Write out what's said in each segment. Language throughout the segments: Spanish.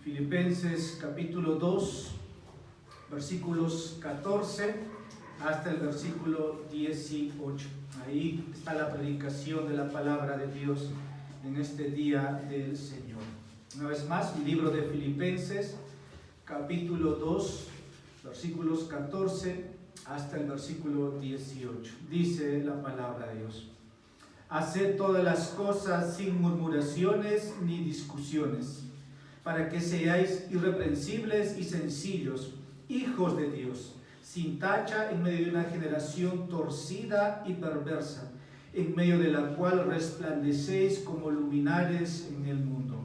Filipenses capítulo 2, versículos 14 hasta el versículo 18. Ahí está la predicación de la palabra de Dios en este día del Señor. Una vez más, el libro de Filipenses capítulo 2, versículos 14 hasta el versículo 18. Dice la palabra de Dios: haced todas las cosas sin murmuraciones ni discusiones, para que seáis irreprensibles y sencillos, hijos de Dios, sin tacha en medio de una generación torcida y perversa, en medio de la cual resplandecéis como luminares en el mundo,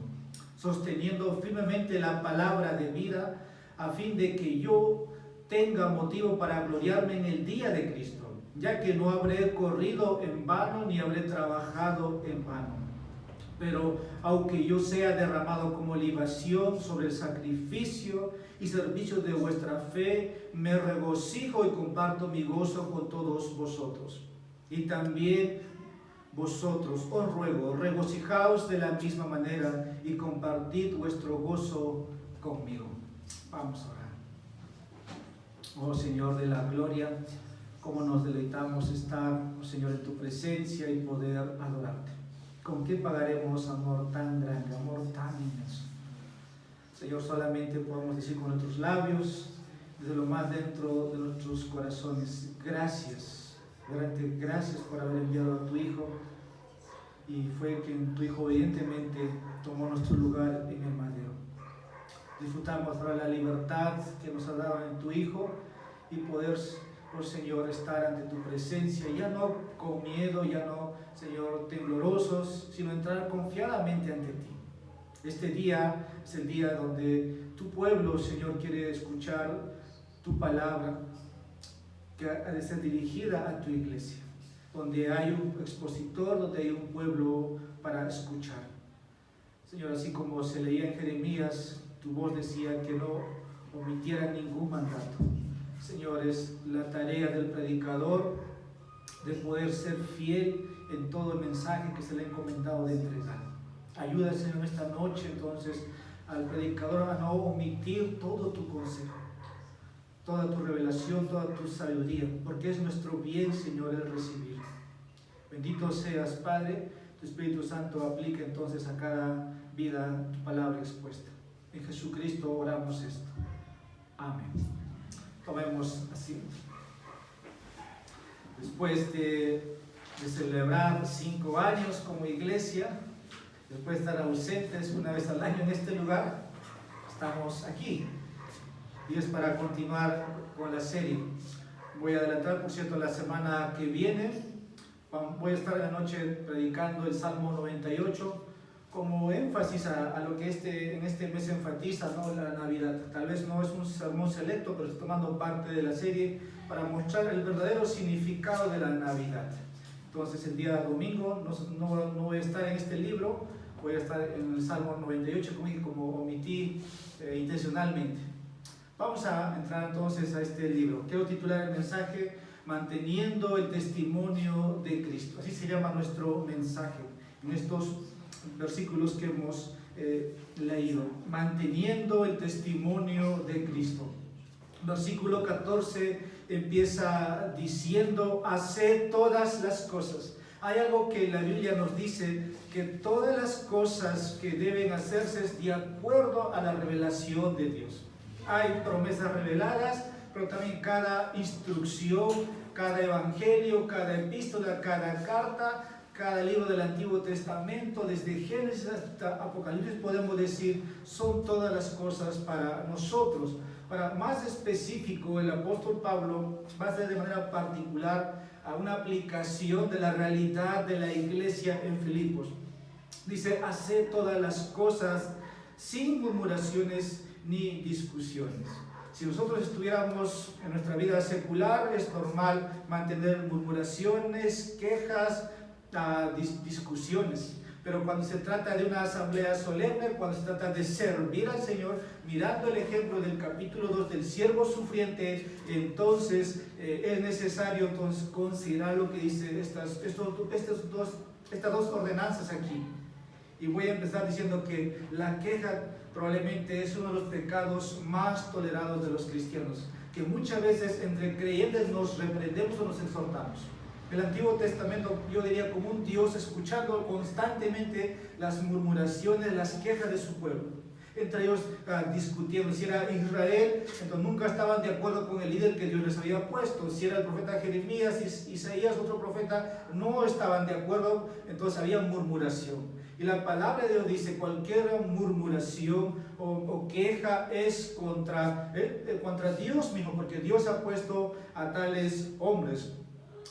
sosteniendo firmemente la palabra de vida, a fin de que yo tenga motivo para gloriarme en el día de Cristo, ya que no habré corrido en vano ni habré trabajado en vano. Pero aunque yo sea derramado como libación sobre el sacrificio y servicio de vuestra fe, me regocijo y comparto mi gozo con todos vosotros. Y también vosotros, os ruego, regocijaos de la misma manera y compartid vuestro gozo conmigo. Vamos a orar. Oh Señor de la gloria, cómo nos deleitamos estar, oh Señor, en tu presencia y poder adorarte. ¿Con qué pagaremos amor tan grande, amor tan inmenso? Señor, solamente podemos decir con nuestros labios, desde lo más dentro de nuestros corazones: gracias, gracias por haber enviado a tu Hijo, y fue quien tu Hijo obedientemente tomó nuestro lugar en el madero. Disfrutamos ahora la libertad que nos ha dado en tu Hijo y poder, oh Señor, estar ante tu presencia, ya no con miedo, ya no, Señor, temblorosos, sino entrar confiadamente ante ti. Este día es el día donde tu pueblo, Señor, quiere escuchar tu palabra, que ha de ser dirigida a tu iglesia, donde hay un expositor, donde hay un pueblo para escuchar. Señor, así como se leía en Jeremías, tu voz decía que no omitiera ningún mandato. Señor, es la tarea del predicador de poder ser fiel en todo el mensaje que se le ha encomendado de entregar. Ayuda, Señor, en esta noche entonces al predicador a no omitir todo tu consejo, toda tu revelación, toda tu sabiduría, porque es nuestro bien, Señor, el recibir. Bendito seas, Padre. Tu Espíritu Santo aplica entonces a cada vida tu palabra expuesta. En Jesucristo oramos esto. Amén. Tomemos asiento. Después de celebrar 5 años como iglesia, después de estar ausentes una vez al año en este lugar, estamos aquí. Y es para continuar con la serie. Voy a adelantar, por cierto, la semana que viene. Voy a estar en la noche predicando el Salmo 98 como énfasis a lo que en este mes enfatiza, ¿no? La Navidad. Tal vez no es un sermón selecto, pero estoy tomando parte de la serie para mostrar el verdadero significado de la Navidad. Entonces el día domingo no voy a estar en este libro, voy a estar en el Salmo 98, como omití intencionalmente. Vamos a entrar entonces a este libro. Quiero titular el mensaje: Manteniendo el testimonio de Cristo. Así se llama nuestro mensaje en estos versículos que hemos leído. Manteniendo el testimonio de Cristo. Versículo 14 empieza diciendo: haced todas las cosas. Hay algo que la Biblia nos dice, que todas las cosas que deben hacerse es de acuerdo a la revelación de Dios. Hay promesas reveladas, pero también cada instrucción, cada evangelio, cada epístola, cada carta, cada libro del Antiguo Testamento, desde Génesis hasta Apocalipsis, podemos decir, son todas las cosas para nosotros. Para más específico, el apóstol Pablo va a hacer de manera particular a una aplicación de la realidad de la iglesia en Filipos. Dice: haced todas las cosas sin murmuraciones ni discusiones. Si nosotros estuviéramos en nuestra vida secular, es normal mantener murmuraciones, quejas, discusiones. Pero cuando se trata de una asamblea solemne, cuando se trata de servir al Señor, mirando el ejemplo del capítulo 2 del siervo sufriente, entonces es necesario entonces considerar lo que dice estas dos ordenanzas aquí. Y voy a empezar diciendo que la queja probablemente es uno de los pecados más tolerados de los cristianos, que muchas veces entre creyentes nos reprendemos o nos exhortamos. El Antiguo Testamento, yo diría, como un Dios escuchando constantemente las murmuraciones, las quejas de su pueblo. Entre ellos discutiendo. Si era Israel, entonces nunca estaban de acuerdo con el líder que Dios les había puesto. Si era el profeta Jeremías, Isaías, otro profeta, no estaban de acuerdo, entonces había murmuración. Y la palabra de Dios dice, cualquier murmuración o queja es contra Dios mismo, porque Dios ha puesto a tales hombres.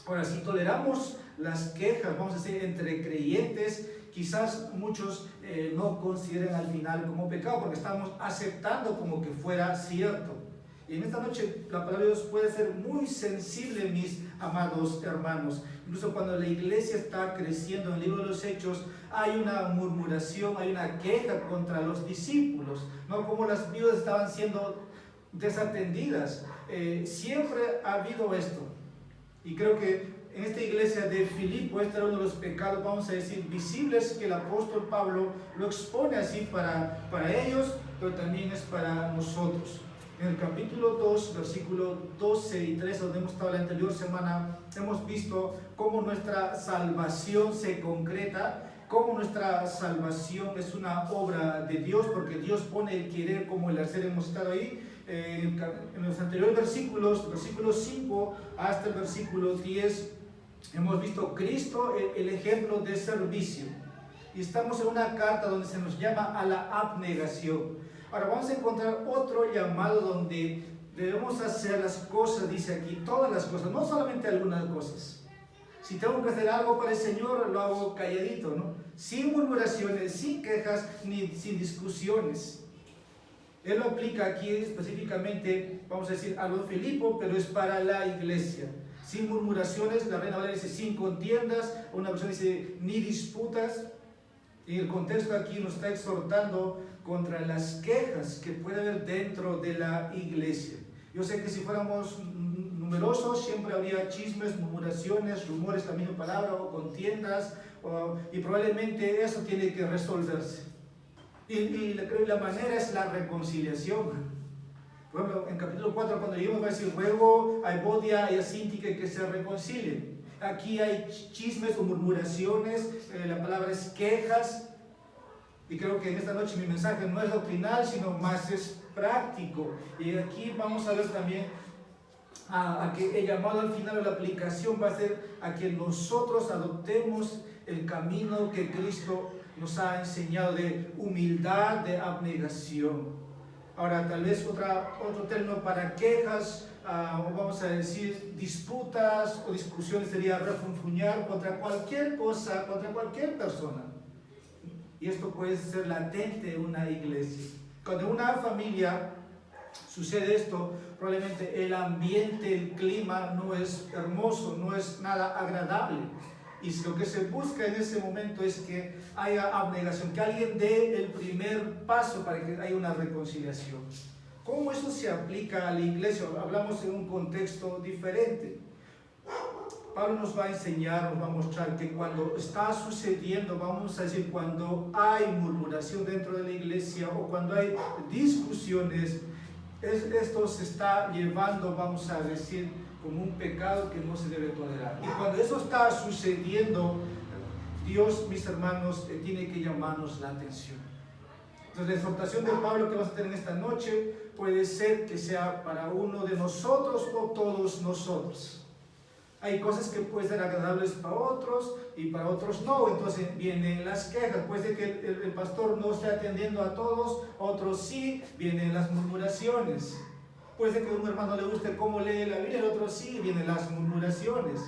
Ahora, si toleramos las quejas, vamos a decir, entre creyentes, quizás muchos no consideren al final como pecado, porque estamos aceptando como que fuera cierto. Y en esta noche la palabra de Dios puede ser muy sensible, mis amados hermanos. Incluso cuando la iglesia está creciendo, en el libro de los Hechos hay una murmuración, hay una queja contra los discípulos, ¿no? Como las viudas estaban siendo desatendidas. Siempre ha habido esto. Y creo que en esta iglesia de Filipo, este era uno de los pecados, vamos a decir, visibles, que el apóstol Pablo lo expone así para ellos, pero también es para nosotros. En el capítulo 2, versículo 12 y 13, donde hemos estado la anterior semana, hemos visto cómo nuestra salvación se concreta, cómo nuestra salvación es una obra de Dios, porque Dios pone el querer como el hacer. Hemos estado ahí en los anteriores versículos, versículo 5 hasta el versículo 10, hemos visto Cristo, el ejemplo de servicio. Y estamos en una carta donde se nos llama a la abnegación. Ahora vamos a encontrar otro llamado donde debemos hacer las cosas, dice aquí, todas las cosas, no solamente algunas cosas. Si tengo que hacer algo para el Señor, lo hago calladito, ¿no? Sin murmuraciones, sin quejas, ni sin discusiones. Él lo aplica aquí específicamente, vamos a decir, a los Filipos, pero es para la iglesia. Sin murmuraciones, la Reina Valera dice sin contiendas, una versión dice ni disputas. Y el contexto aquí nos está exhortando contra las quejas que puede haber dentro de la iglesia. Yo sé que si fuéramos numerosos siempre habría chismes, murmuraciones, rumores, la misma palabra, o contiendas, y probablemente eso tiene que resolverse. Y la manera es la reconciliación. Por ejemplo, en capítulo 4, cuando lleguemos, va a decir: ruego a Evodia y a Síntique que se reconcilien. Aquí hay chismes o murmuraciones, la palabra es quejas. Y creo que en esta noche mi mensaje no es doctrinal, sino más es práctico. Y aquí vamos a ver también a que el llamado al final de la aplicación va a ser a que nosotros adoptemos el camino que Cristo nos ha enseñado de humildad, de abnegación. Ahora, tal vez otro término para quejas, o vamos a decir disputas o discusiones, sería refunfuñar contra cualquier cosa, contra cualquier persona. Y esto puede ser latente en una iglesia. Cuando en una familia sucede esto, probablemente el ambiente, el clima no es hermoso, no es nada agradable. Y lo que se busca en ese momento es que haya abnegación, que alguien dé el primer paso para que haya una reconciliación. ¿Cómo eso se aplica a la iglesia? Hablamos en un contexto diferente. Pablo nos va a enseñar, nos va a mostrar que cuando está sucediendo, vamos a decir, cuando hay murmuración dentro de la iglesia o cuando hay discusiones, esto se está llevando, vamos a decir, como un pecado que no se debe tolerar. Y cuando eso está sucediendo, Dios, mis hermanos, tiene que llamarnos la atención. Entonces, la exhortación de Pablo que vamos a tener esta noche puede ser que sea para uno de nosotros o todos nosotros. Hay cosas que pueden ser agradables para otros y para otros no. Entonces vienen las quejas. Puede ser que el pastor no esté atendiendo a todos, otros sí, vienen las murmuraciones. Puede ser que a un hermano le guste cómo lee la Biblia, el otro sí, vienen las murmuraciones.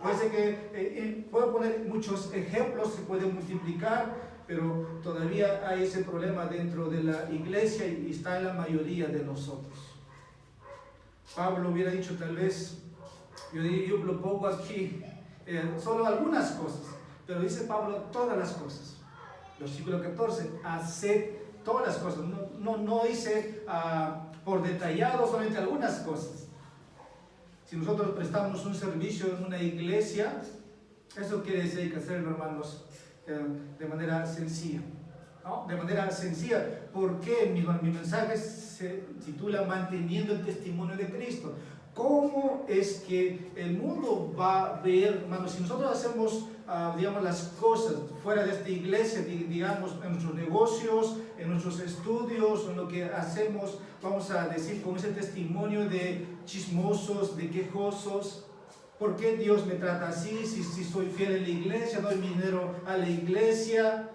Puede ser que, puedo poner muchos ejemplos, se pueden multiplicar, pero todavía hay ese problema dentro de la iglesia y está en la mayoría de nosotros. Pablo hubiera dicho tal vez, yo lo pongo aquí, solo algunas cosas, pero dice Pablo todas las cosas. Versículo 14, haced todas las cosas, no dice por detallado solamente algunas cosas. Si nosotros prestamos un servicio en una iglesia, eso quiere decir que hacerlo, hermanos, de manera sencilla. ¿No? De manera sencilla. ¿Por qué? Mi mensaje se titula Manteniendo el testimonio de Cristo. ¿Cómo es que el mundo va a ver, hermanos, si nosotros hacemos, digamos, las cosas fuera de esta iglesia, digamos, en nuestros negocios, en nuestros estudios, en lo que hacemos, vamos a decir, con ese testimonio de chismosos, de quejosos? ¿Por qué Dios me trata así? Si soy fiel en la iglesia, doy mi dinero a la iglesia,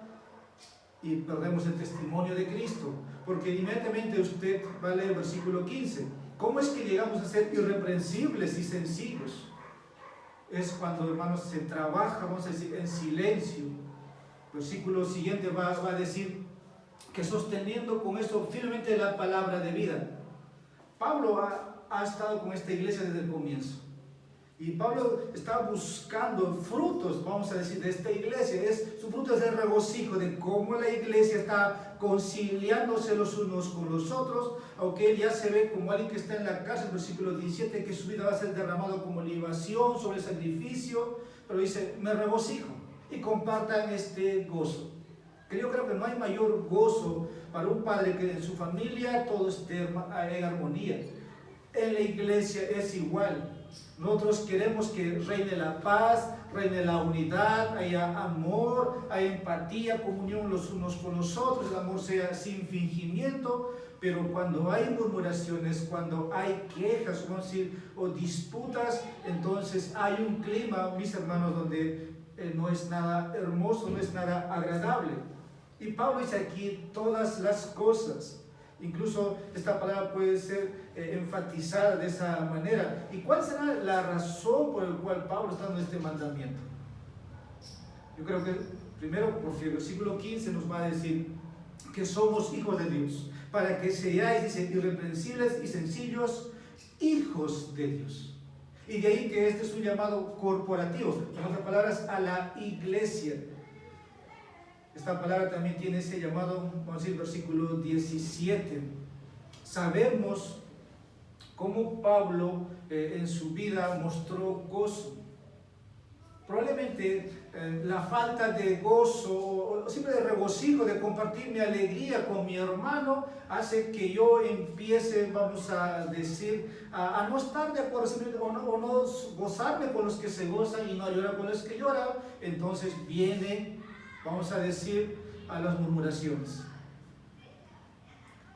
y perdemos el testimonio de Cristo. Porque inmediatamente usted va a leer el versículo 15. ¿Cómo es que llegamos a ser irreprensibles y sencillos? Es cuando, hermanos, se trabaja, vamos a decir, en silencio. El versículo siguiente va a decir que sosteniendo con esto firmemente la palabra de vida. Pablo ha estado con esta iglesia desde el comienzo. Y Pablo está buscando frutos, vamos a decir, de esta iglesia. Su fruto es el regocijo de cómo la iglesia está conciliándose los unos con los otros, aunque él ya se ve como alguien que está en la cárcel, versículo 17, que su vida va a ser derramado como libación sobre sacrificio, pero dice, me regocijo, y compartan este gozo. Que yo creo que no hay mayor gozo para un padre que en su familia todo esté en armonía. En la iglesia es igual. Nosotros queremos que reine la paz, reine la unidad, haya amor, haya empatía, comunión los unos con los otros, el amor sea sin fingimiento. Pero cuando hay murmuraciones, cuando hay quejas, vamos a decir, o disputas, entonces hay un clima, mis hermanos, donde no es nada hermoso, no es nada agradable. Y Pablo dice aquí todas las cosas. Incluso esta palabra puede ser enfatizada de esa manera. ¿Y cuál será la razón por la cual Pablo está dando este mandamiento? Yo creo que primero, porque el versículo 15 nos va a decir que somos hijos de Dios, para que seáis, dice, irreprensibles y sencillos, hijos de Dios. Y de ahí que este es un llamado corporativo, en otras palabras, a la iglesia. Esta palabra también tiene ese llamado, vamos a decir, versículo 17. Sabemos cómo Pablo en su vida mostró gozo. Probablemente la falta de gozo o siempre de regocijo, de compartir mi alegría con mi hermano, hace que yo empiece, vamos a decir, a no estar de acuerdo, o no gozarme con los que se gozan y no llorar con los que lloran. Entonces viene, vamos a decir, a las murmuraciones.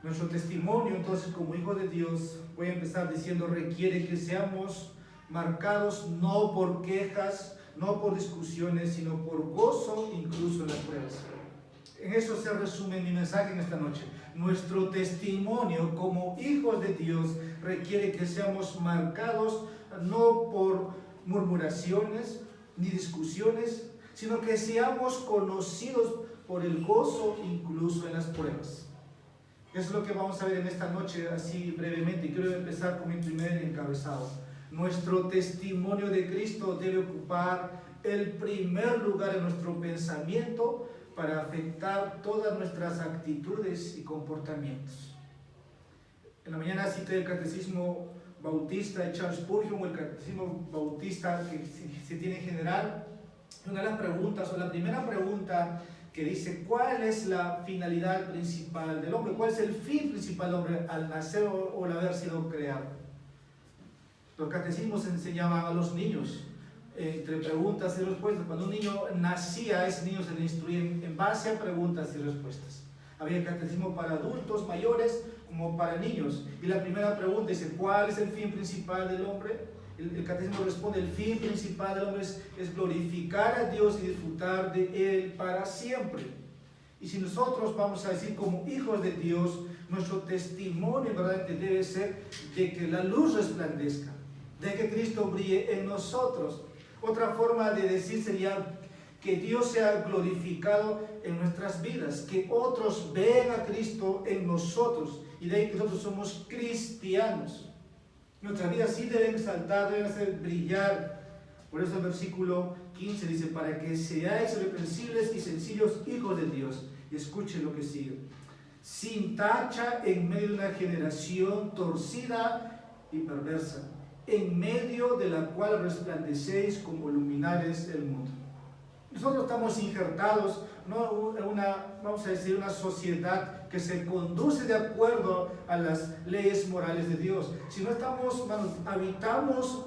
Nuestro testimonio, entonces, como hijo de Dios, voy a empezar diciendo, requiere que seamos marcados no por quejas, no por discusiones, sino por gozo, incluso en las pruebas. En eso se resume mi mensaje en esta noche. Nuestro testimonio como hijos de Dios requiere que seamos marcados no por murmuraciones ni discusiones, sino que seamos conocidos por el gozo incluso en las pruebas. Eso es lo que vamos a ver en esta noche, así brevemente. Y quiero empezar con mi primer encabezado. Nuestro testimonio de Cristo debe ocupar el primer lugar en nuestro pensamiento para afectar todas nuestras actitudes y comportamientos. En la mañana cité el Catecismo Bautista de Charles Spurgeon, o el Catecismo Bautista que se tiene en general. Una de las preguntas, o la primera pregunta que dice, ¿cuál es la finalidad principal del hombre? ¿Cuál es el fin principal del hombre al nacer o al haber sido creado? Los catecismos enseñaban a los niños, entre preguntas y respuestas. Cuando un niño nacía, ese niño se le instruía en base a preguntas y respuestas. Había catecismo para adultos mayores como para niños. Y la primera pregunta dice, ¿cuál es el fin principal del hombre? El catecismo responde, el fin principal del hombre es glorificar a Dios y disfrutar de Él para siempre. Y si nosotros vamos a decir como hijos de Dios, nuestro testimonio verdaderamente debe ser de que la luz resplandezca, de que Cristo brille en nosotros. Otra forma de decir sería que Dios sea glorificado en nuestras vidas, que otros vean a Cristo en nosotros, y de ahí que nosotros somos cristianos. Nuestras vidas sí deben saltar, deben hacer brillar. Por eso el versículo 15 dice, para que seáis irreprensibles y sencillos hijos de Dios. Y escuchen lo que sigue. Sin tacha en medio de una generación torcida y perversa, en medio de la cual resplandecéis como luminares del mundo. Nosotros estamos injertados no en vamos a decir, una sociedad que se conduce de acuerdo a las leyes morales de Dios, sino habitamos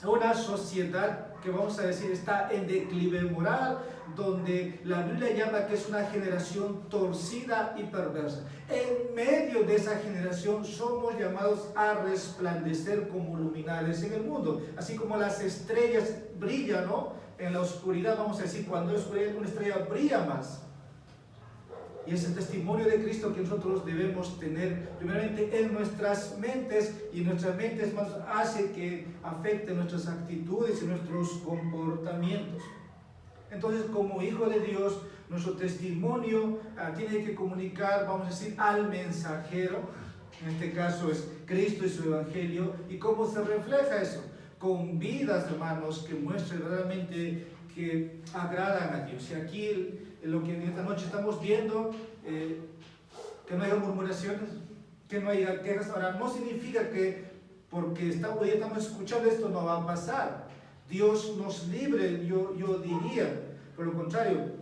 una sociedad que vamos a decir está en declive moral, donde la Biblia llama que es una generación torcida y perversa. En medio de esa generación somos llamados a resplandecer como luminares en el mundo, así como las estrellas brillan, ¿no? En la oscuridad, vamos a decir, cuando es una estrella brilla más. Y es el testimonio de Cristo que nosotros debemos tener primeramente en nuestras mentes, y nuestras mentes más hace que afecten nuestras actitudes y nuestros comportamientos. Entonces, como hijo de Dios, nuestro testimonio tiene que comunicar, vamos a decir, al mensajero. En este caso es Cristo y su Evangelio. ¿Y cómo se refleja eso? Con vidas, hermanos, que muestren realmente que agradan a Dios. Y aquí lo que en esta noche estamos viendo, que no haya murmuraciones, que no haya quejas. Ahora, no significa que porque hoy estamos escuchando esto no va a pasar. Dios nos libre, yo diría, por lo contrario,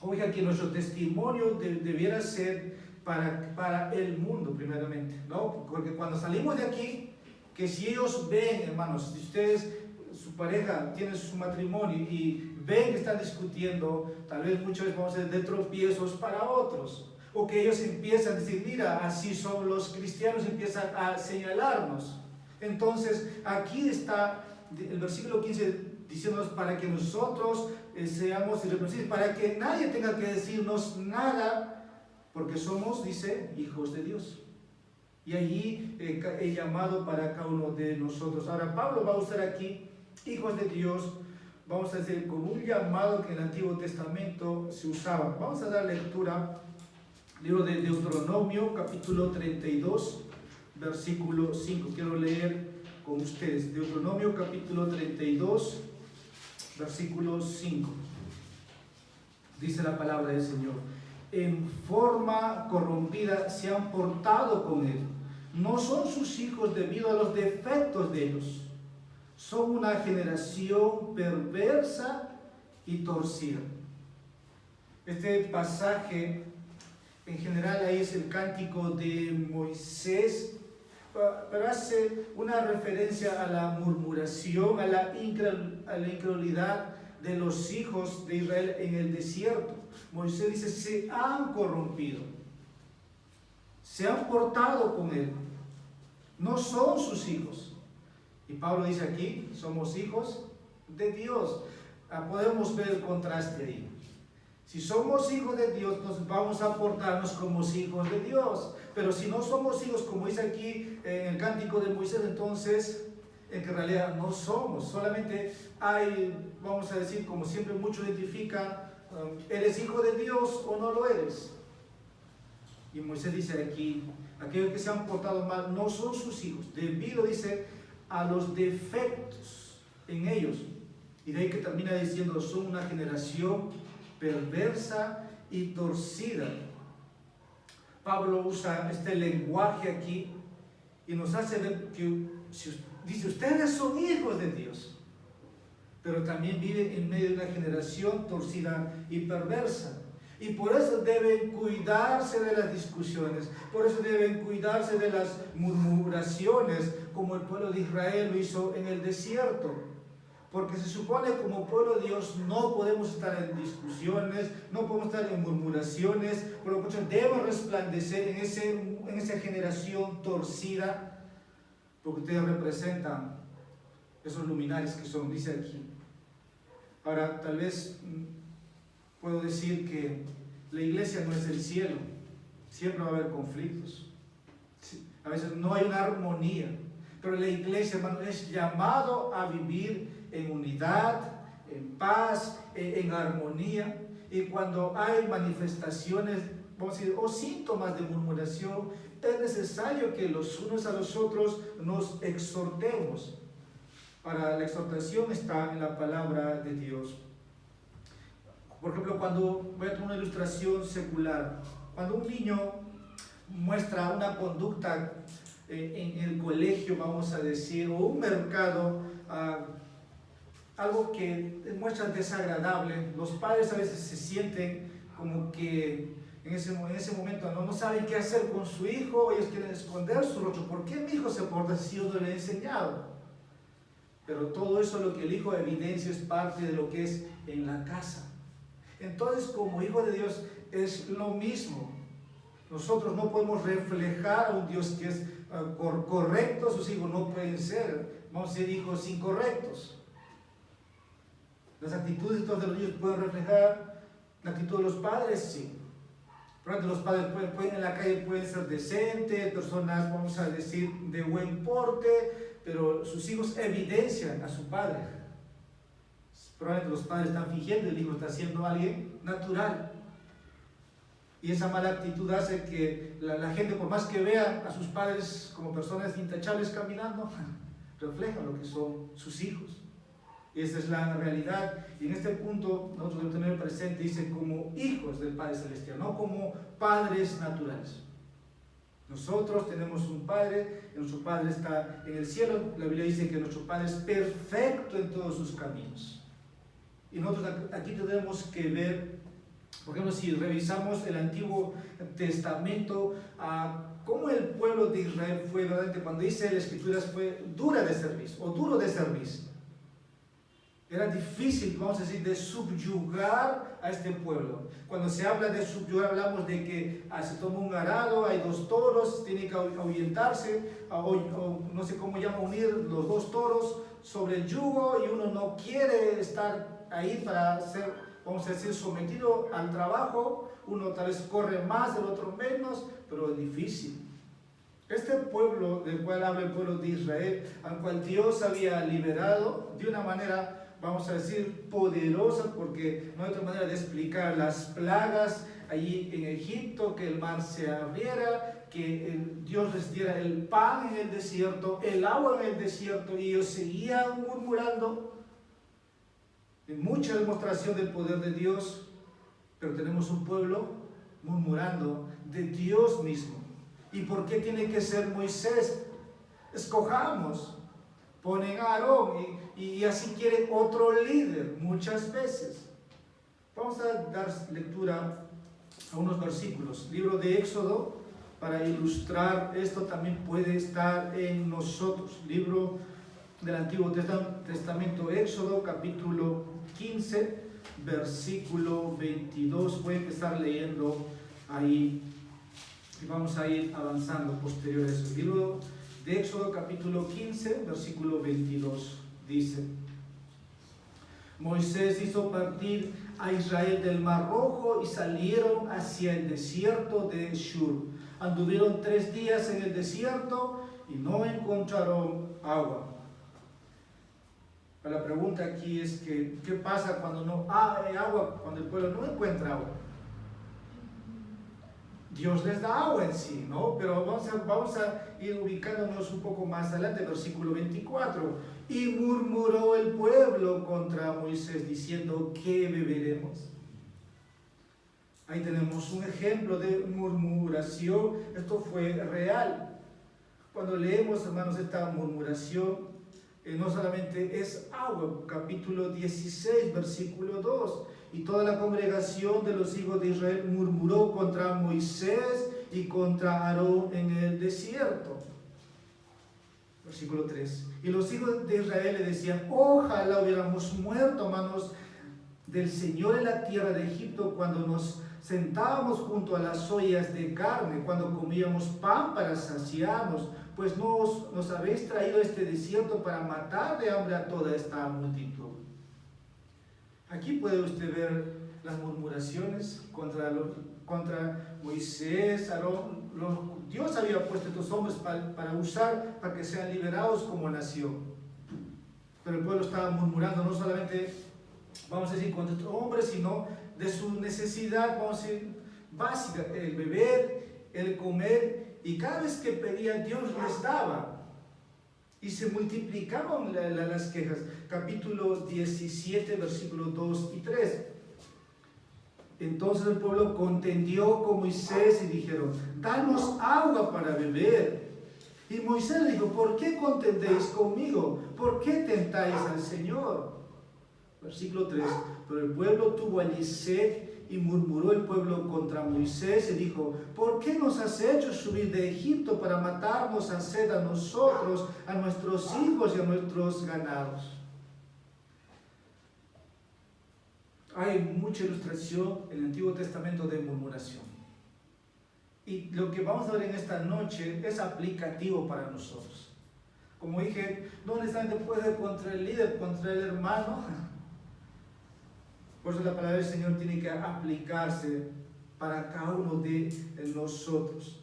oiga, que nuestro testimonio debiera ser para el mundo primeramente, ¿no? Porque cuando salimos de aquí, que si ellos ven, hermanos, si ustedes, su pareja tiene su matrimonio y ven que están discutiendo, tal vez muchas veces vamos a ser de tropiezos para otros, o que ellos empiezan a decir, mira, así son los cristianos, empiezan a señalarnos. Entonces, aquí está el versículo 15 diciéndonos para que nosotros seamos irreprochables, para que nadie tenga que decirnos nada, porque somos, dice, hijos de Dios. Y allí he llamado para cada uno de nosotros. Ahora Pablo va a usar aquí hijos de Dios, vamos a decir, como un llamado que en el Antiguo Testamento se usaba. Vamos a dar lectura, libro de Deuteronomio, capítulo 32, versículo 5. Quiero leer con ustedes. Deuteronomio, capítulo 32, versículo 5. Dice la palabra del Señor: en forma corrompida se han portado con él. No son sus hijos debido a los defectos de ellos. Son una generación perversa y torcida. Este pasaje, en general, ahí es el cántico de Moisés, pero hace una referencia a la murmuración, a la incredulidad de los hijos de Israel en el desierto. Moisés dice, se han corrompido, se han portado con él, no son sus hijos. Y Pablo dice aquí, somos hijos de Dios. Podemos ver el contraste ahí. Si somos hijos de Dios, nos vamos a portarnos como hijos de Dios. Pero si no somos hijos, como dice aquí en el cántico de Moisés, entonces en que en realidad no somos. Solamente hay, vamos a decir, como siempre muchos identifican, ¿eres hijo de Dios o no lo eres? Y Moisés dice aquí, aquellos que se han portado mal no son sus hijos, debido, dice, a los defectos en ellos. Y de ahí que termina diciendo, son una generación perversa y torcida. Pablo usa este lenguaje aquí y nos hace ver que, dice, ustedes son hijos de Dios, pero también viven en medio de una generación torcida y perversa. Y por eso deben cuidarse de las discusiones, por eso deben cuidarse de las murmuraciones, como el pueblo de Israel lo hizo en el desierto. Porque se supone como pueblo de Dios no podemos estar en discusiones, no podemos estar en murmuraciones, por lo tanto debemos resplandecer en esa generación torcida, porque ustedes representan esos luminares que son, dice aquí. Ahora, tal vez puedo decir que la iglesia no es el cielo, siempre va a haber conflictos, a veces no hay una armonía, pero la iglesia, hermano, es llamado a vivir en unidad, en paz, en armonía. Y cuando hay manifestaciones, vamos a decir, o síntomas de murmuración, es necesario que los unos a los otros nos exhortemos. Para la exhortación está en la palabra de Dios. Por ejemplo, cuando voy a tomar una ilustración secular, cuando un niño muestra una conducta en el colegio, vamos a decir, o un mercado, algo que muestra desagradable. Los padres a veces se sienten como que en ese momento no saben qué hacer con su hijo, ellos quieren esconder su rostro. ¿Por qué mi hijo se porta así? Yo no le he enseñado. Pero todo eso, lo que el hijo evidencia, es parte de lo que es en la casa. Entonces, como hijo de Dios, es lo mismo. Nosotros no podemos reflejar a un Dios que es correcto. Sus hijos no pueden ser, vamos a ser hijos incorrectos. Las actitudes de los niños pueden reflejar la actitud de los padres, sí. Por ejemplo, los padres pueden en la calle pueden ser decentes, personas, vamos a decir, de buen porte, pero sus hijos evidencian a su padre. Probablemente los padres están fingiendo, el hijo está siendo alguien natural. Y esa mala actitud hace que la gente, por más que vea a sus padres como personas intachables caminando, reflejan lo que son sus hijos. Y esa es la realidad. Y en este punto nosotros debemos tener presente, dice, como hijos del Padre Celestial, no como padres naturales. Nosotros tenemos un Padre, y nuestro Padre está en el cielo. La Biblia dice que nuestro Padre es perfecto en todos sus caminos. Y nosotros aquí tenemos que ver, por ejemplo, si revisamos el Antiguo Testamento, cómo el pueblo de Israel fue verdaderamente, cuando dice la Escritura, fue dura de servicio o duro de servicio. Era difícil, vamos a decir, de subyugar a este pueblo. Cuando se habla de subyugar, hablamos de que se toma un arado, hay 2 toros, tiene que ahuyentarse, o no sé cómo llama, unir los 2 toros sobre el yugo, y uno no quiere estar ahí para ser, vamos a decir, sometido al trabajo. Uno tal vez corre más, el otro menos, pero es difícil. Este pueblo del cual habla el pueblo de Israel, al cual Dios había liberado de una manera, vamos a decir, poderosa, porque no hay otra manera de explicar las plagas allí en Egipto, que el mar se abriera, que Dios les diera el pan en el desierto, el agua en el desierto, y ellos seguían murmurando. Mucha demostración del poder de Dios, pero tenemos un pueblo murmurando de Dios mismo. ¿Y por qué tiene que ser Moisés? Escojamos, ponen a Aarón y así quieren otro líder muchas veces. Vamos a dar lectura a unos versículos. Libro de Éxodo, para ilustrar esto, también puede estar en nosotros. Libro del Antiguo Testamento, Éxodo, capítulo 15, versículo 22. Voy a empezar leyendo ahí y vamos a ir avanzando posterior a eso. Libro de Éxodo, capítulo 15, versículo 22, dice: Moisés hizo partir a Israel del Mar Rojo y salieron hacia el desierto de Shur. Anduvieron 3 días en el desierto y no encontraron agua. La pregunta aquí es que, ¿qué pasa cuando no hay agua, cuando el pueblo no encuentra agua? Dios les da agua en sí, ¿no? Pero vamos a ir ubicándonos un poco más adelante, versículo 24. Y murmuró el pueblo contra Moisés, diciendo: ¿qué beberemos? Ahí tenemos un ejemplo de murmuración. Esto fue real. Cuando leemos, hermanos, esta murmuración, no solamente es agua. Capítulo 16, versículo 2. Y toda la congregación de los hijos de Israel murmuró contra Moisés y contra Aarón en el desierto. Versículo 3. Y los hijos de Israel le decían: ojalá hubiéramos muerto a manos del Señor en la tierra de Egipto, cuando nos sentábamos junto a las ollas de carne, cuando comíamos pan para saciarnos, pues nos habéis traído a este desierto para matar de hambre a toda esta multitud. Aquí puede usted ver las murmuraciones contra Moisés, Aarón. Dios había puesto a estos hombres para usar, para que sean liberados como nación. Pero el pueblo estaba murmurando no solamente, vamos a decir, contra estos hombres, sino de su necesidad, vamos a decir, básica: el beber, el comer. Y cada vez que pedían, Dios les daba. Y se multiplicaban las quejas. Capítulo 17, versículos 2 y 3. Entonces el pueblo contendió con Moisés y dijeron: danos agua para beber. Y Moisés le dijo: ¿por qué contendéis conmigo? ¿Por qué tentáis al Señor? Versículo 3, pero el pueblo tuvo allí sed y murmuró el pueblo contra Moisés y dijo, ¿por qué nos has hecho subir de Egipto para matarnos a sed a nosotros, a nuestros hijos y a nuestros ganados? Hay mucha ilustración en el Antiguo Testamento de murmuración. Y lo que vamos a ver en esta noche es aplicativo para nosotros. Como dije, no necesariamente puede contra el líder, contra el hermano. Por eso la palabra del Señor tiene que aplicarse para cada uno de nosotros.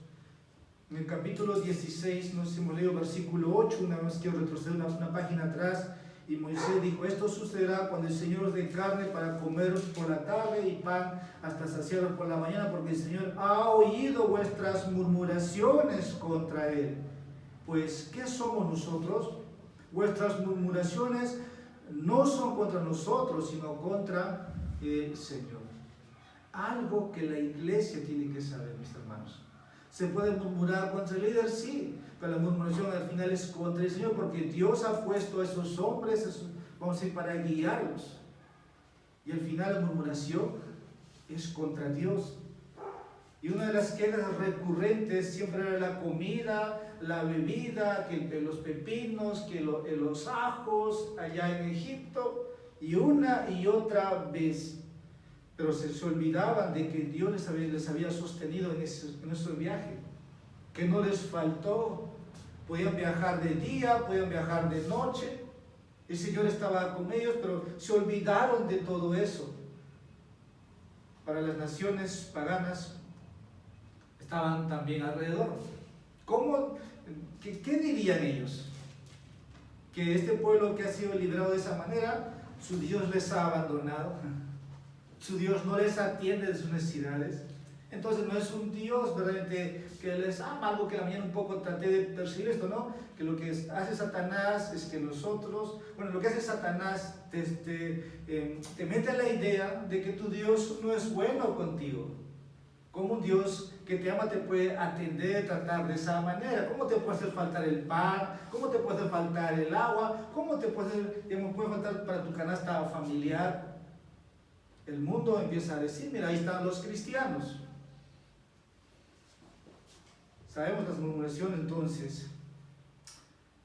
En el capítulo 16, nos hemos leído versículo 8, una vez quiero retroceder una página atrás, y Moisés dijo, esto sucederá cuando el Señor os dé carne para comeros por la tarde y pan hasta saciaros por la mañana, porque el Señor ha oído vuestras murmuraciones contra Él. Pues, ¿qué somos nosotros? Vuestras murmuraciones no son contra nosotros, sino contra el Señor. Algo que la iglesia tiene que saber, mis hermanos. ¿Se puede murmurar contra el líder? Sí, pero la murmuración al final es contra el Señor, porque Dios ha puesto a esos hombres, vamos a decir, para guiarlos. Y al final la murmuración es contra Dios. Y una de las quejas recurrentes siempre era la comida, la bebida, que los pepinos, que los ajos allá en Egipto, y una y otra vez. Pero se olvidaban de que Dios les había sostenido en ese viaje, que no les faltó. Podían viajar de día, podían viajar de noche, el Señor estaba con ellos, pero se olvidaron de todo eso. Para las naciones paganas estaban también alrededor. ¿Qué dirían ellos? Que este pueblo que ha sido librado de esa manera, su Dios les ha abandonado, su Dios no les atiende de sus necesidades. Entonces no es un Dios verdaderamente que les ama, algo que la mañana un poco traté de percibir esto, ¿no? Que lo que hace Satanás es que lo que hace Satanás te mete la idea de que tu Dios no es bueno contigo. Como un Dios que te ama te puede atender, tratar de esa manera. ¿Cómo te puede hacer faltar el pan? ¿Cómo te puede hacer faltar el agua? ¿Cómo te puede faltar para tu canasta familiar? El mundo empieza a decir, mira, ahí están los cristianos. Sabemos las murmuraciones entonces.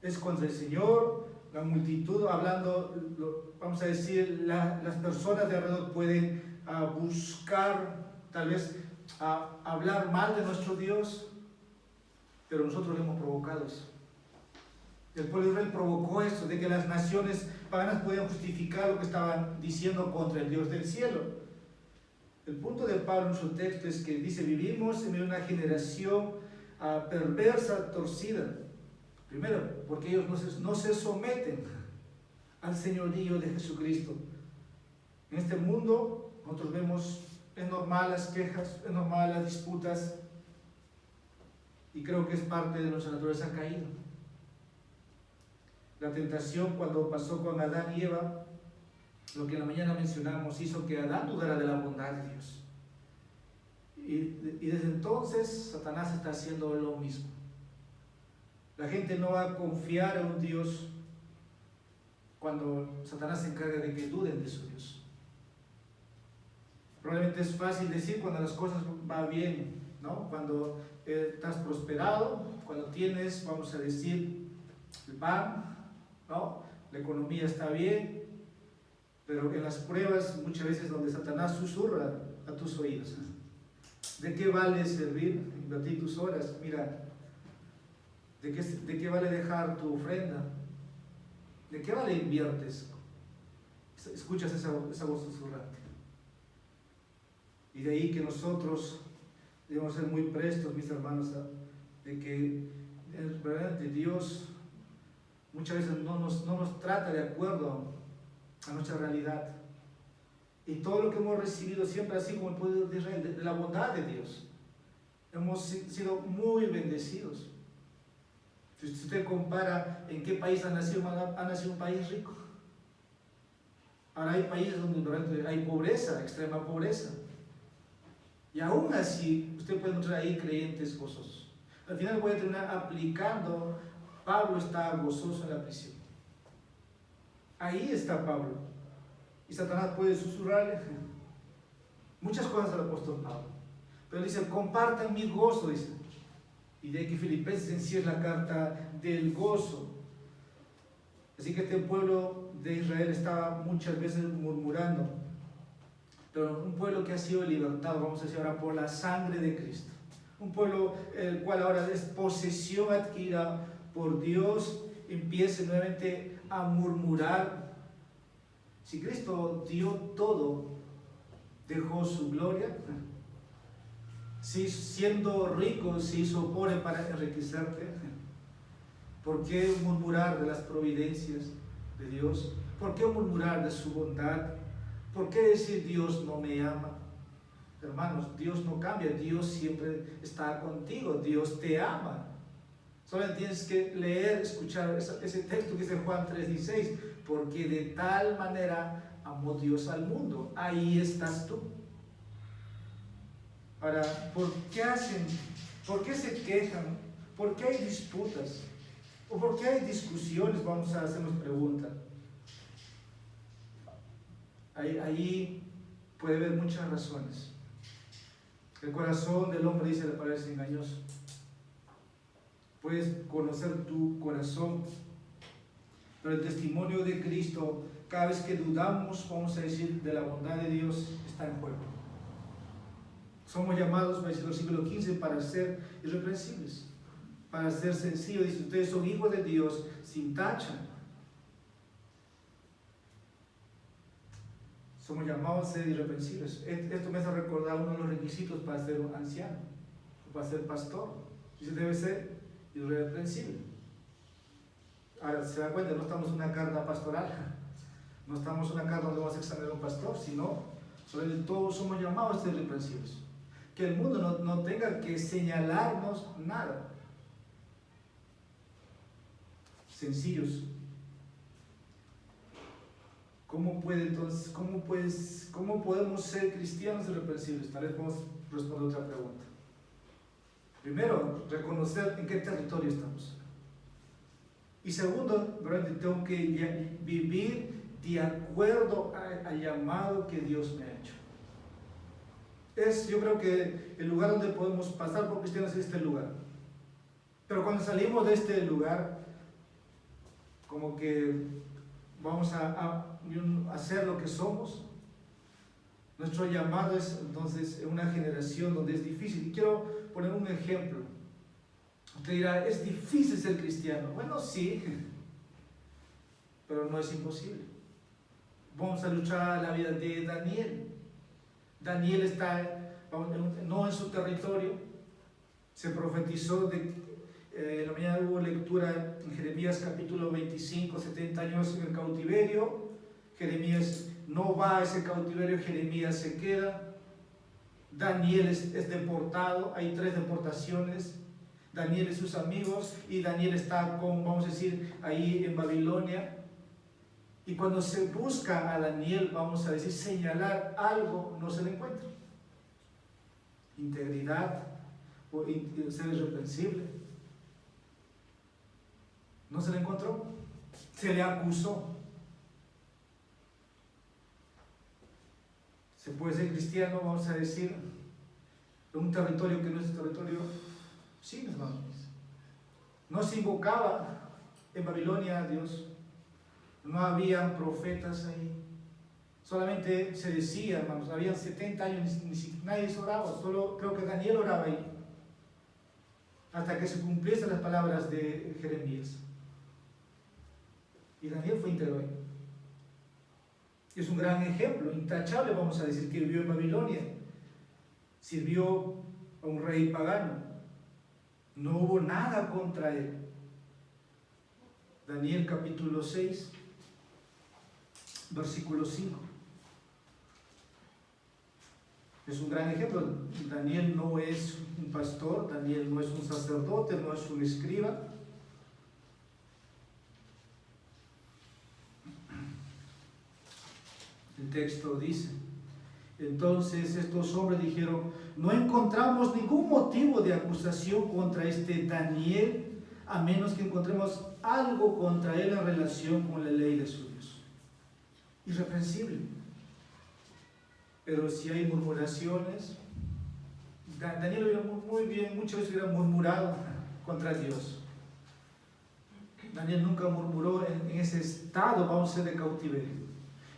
Es contra el Señor, la multitud hablando, vamos a decir, las personas de alrededor pueden buscar, tal vez, hablar mal de nuestro Dios, pero nosotros le hemos provocado eso. El pueblo de Israel provocó eso, de que las naciones paganas podían justificar lo que estaban diciendo contra el Dios del cielo. El punto de Pablo en su texto es que dice, vivimos en una generación perversa, torcida. Primero, porque ellos no se someten al señorío de Jesucristo. En este mundo nosotros vemos, es normal las quejas, es normal las disputas, y creo que es parte de nuestra naturaleza caída. La tentación, cuando pasó con Adán y Eva, lo que en la mañana mencionamos, hizo que Adán dudara de la bondad de Dios. Y desde entonces Satanás está haciendo lo mismo. La gente no va a confiar en un Dios cuando Satanás se encarga de que duden de su Dios. Probablemente es fácil decir cuando las cosas van bien, ¿no? Cuando estás prosperado, cuando tienes, vamos a decir, el pan, ¿no? La economía está bien, pero en las pruebas muchas veces donde Satanás susurra a tus oídos. ¿De qué vale servir, invertir tus horas? Mira, ¿de qué vale dejar tu ofrenda? ¿De qué vale inviertes? Escuchas esa voz susurrante. Y de ahí que nosotros debemos ser muy prestos, mis hermanos, de que realmente Dios muchas veces no nos trata de acuerdo a nuestra realidad. Y todo lo que hemos recibido siempre así como el pueblo de Israel, de la bondad de Dios. Hemos sido muy bendecidos. Si usted compara en qué país ha nacido un país rico. Ahora hay países donde hay pobreza, extrema pobreza. Y aún así, usted puede encontrar ahí creyentes gozosos. Al final voy a terminar aplicando, Pablo está gozoso en la prisión. Ahí está Pablo. Y Satanás puede susurrarle muchas cosas al apóstol Pablo. Pero dice, compartan mi gozo, dice. Y de ahí que Filipenses en sí es la carta del gozo. Así que este pueblo de Israel estaba muchas veces murmurando. Pero un pueblo que ha sido libertado, vamos a decir ahora, por la sangre de Cristo. Un pueblo el cual ahora es posesión adquirida por Dios, empiece nuevamente a murmurar. Si Cristo dio todo, dejó su gloria, si siendo rico se hizo pobre para enriquecerte, ¿por qué murmurar de las providencias de Dios? ¿Por qué murmurar de su bondad? ¿Por qué decir Dios no me ama? Hermanos, Dios no cambia, Dios siempre está contigo, Dios te ama. Solo tienes que leer, escuchar ese texto que dice Juan 3:16, porque de tal manera amó Dios al mundo. Ahí estás tú. Ahora, ¿por qué hacen? ¿Por qué se quejan? ¿Por qué hay disputas? ¿O por qué hay discusiones? Vamos a hacernos preguntas. Ahí puede haber muchas razones. El corazón del hombre, dice la palabra, es engañoso. Puedes conocer tu corazón, pero el testimonio de Cristo, cada vez que dudamos, vamos a decir, de la bondad de Dios, está en juego. Somos llamados, dice el versículo 15, para ser irreprensibles, para ser sencillos. Dice, ustedes son hijos de Dios sin tacha. Somos llamados a ser irreprensibles. Esto me hace recordar uno de los requisitos para ser un anciano, para ser pastor. Dice, debe ser irreprensible. Ahora, se da cuenta, no estamos en una carta pastoral, no estamos en una carta donde vamos a examinar a un pastor, sino sobre todos somos llamados a ser irreprensibles. Que el mundo no tenga que señalarnos nada. Sencillos. ¿Cómo podemos ser cristianos irreprensibles? Tal vez podemos responder otra pregunta. Primero, reconocer en qué territorio estamos. Y segundo, tengo que vivir de acuerdo al llamado que Dios me ha hecho. Yo creo que el lugar donde podemos pasar por cristianos es este lugar. Pero cuando salimos de este lugar, como que vamos a hacer lo que somos. Nuestro llamado es entonces en una generación donde es difícil. Y quiero poner un ejemplo. Usted dirá, ¿es difícil ser cristiano? Bueno, sí, pero no es imposible. Vamos a luchar la vida de Daniel. Daniel está no en su territorio. Se profetizó en la mañana hubo lectura en Jeremías capítulo 25, 70 años en el cautiverio. Jeremías no va a ese cautiverio, Jeremías se queda. Daniel es deportado, hay 3 deportaciones. Daniel y sus amigos, y Daniel está vamos a decir, ahí en Babilonia. Y cuando se busca a Daniel, vamos a decir, señalar algo, no se le encuentra. Integridad, o ser irreprensible. No se le encontró. Se le acusó. Se puede ser cristiano, vamos a decir, en un territorio que no es territorio. Sí, hermanos. No se invocaba en Babilonia a Dios. No habían profetas ahí. Solamente se decía, hermanos, habían 70 años, nadie oraba. Solo creo que Daniel oraba ahí. Hasta que se cumpliesen las palabras de Jeremías. Y Daniel fue íntegro ahí. Es un gran ejemplo, intachable, vamos a decir, que vivió en Babilonia. Sirvió a un rey pagano. No hubo nada contra él. Daniel capítulo 6, versículo 5. Es un gran ejemplo. Daniel no es un pastor, Daniel no es un sacerdote, no es un escriba. El texto dice, entonces estos hombres dijeron, no encontramos ningún motivo de acusación contra este Daniel, a menos que encontremos algo contra él en relación con la ley de su Dios. Irreprensible. Pero si hay murmuraciones, Daniel hubiera muy bien, muchas veces hubiera murmurado contra Dios. Daniel nunca murmuró en ese estado, vamos a ser de cautiverio.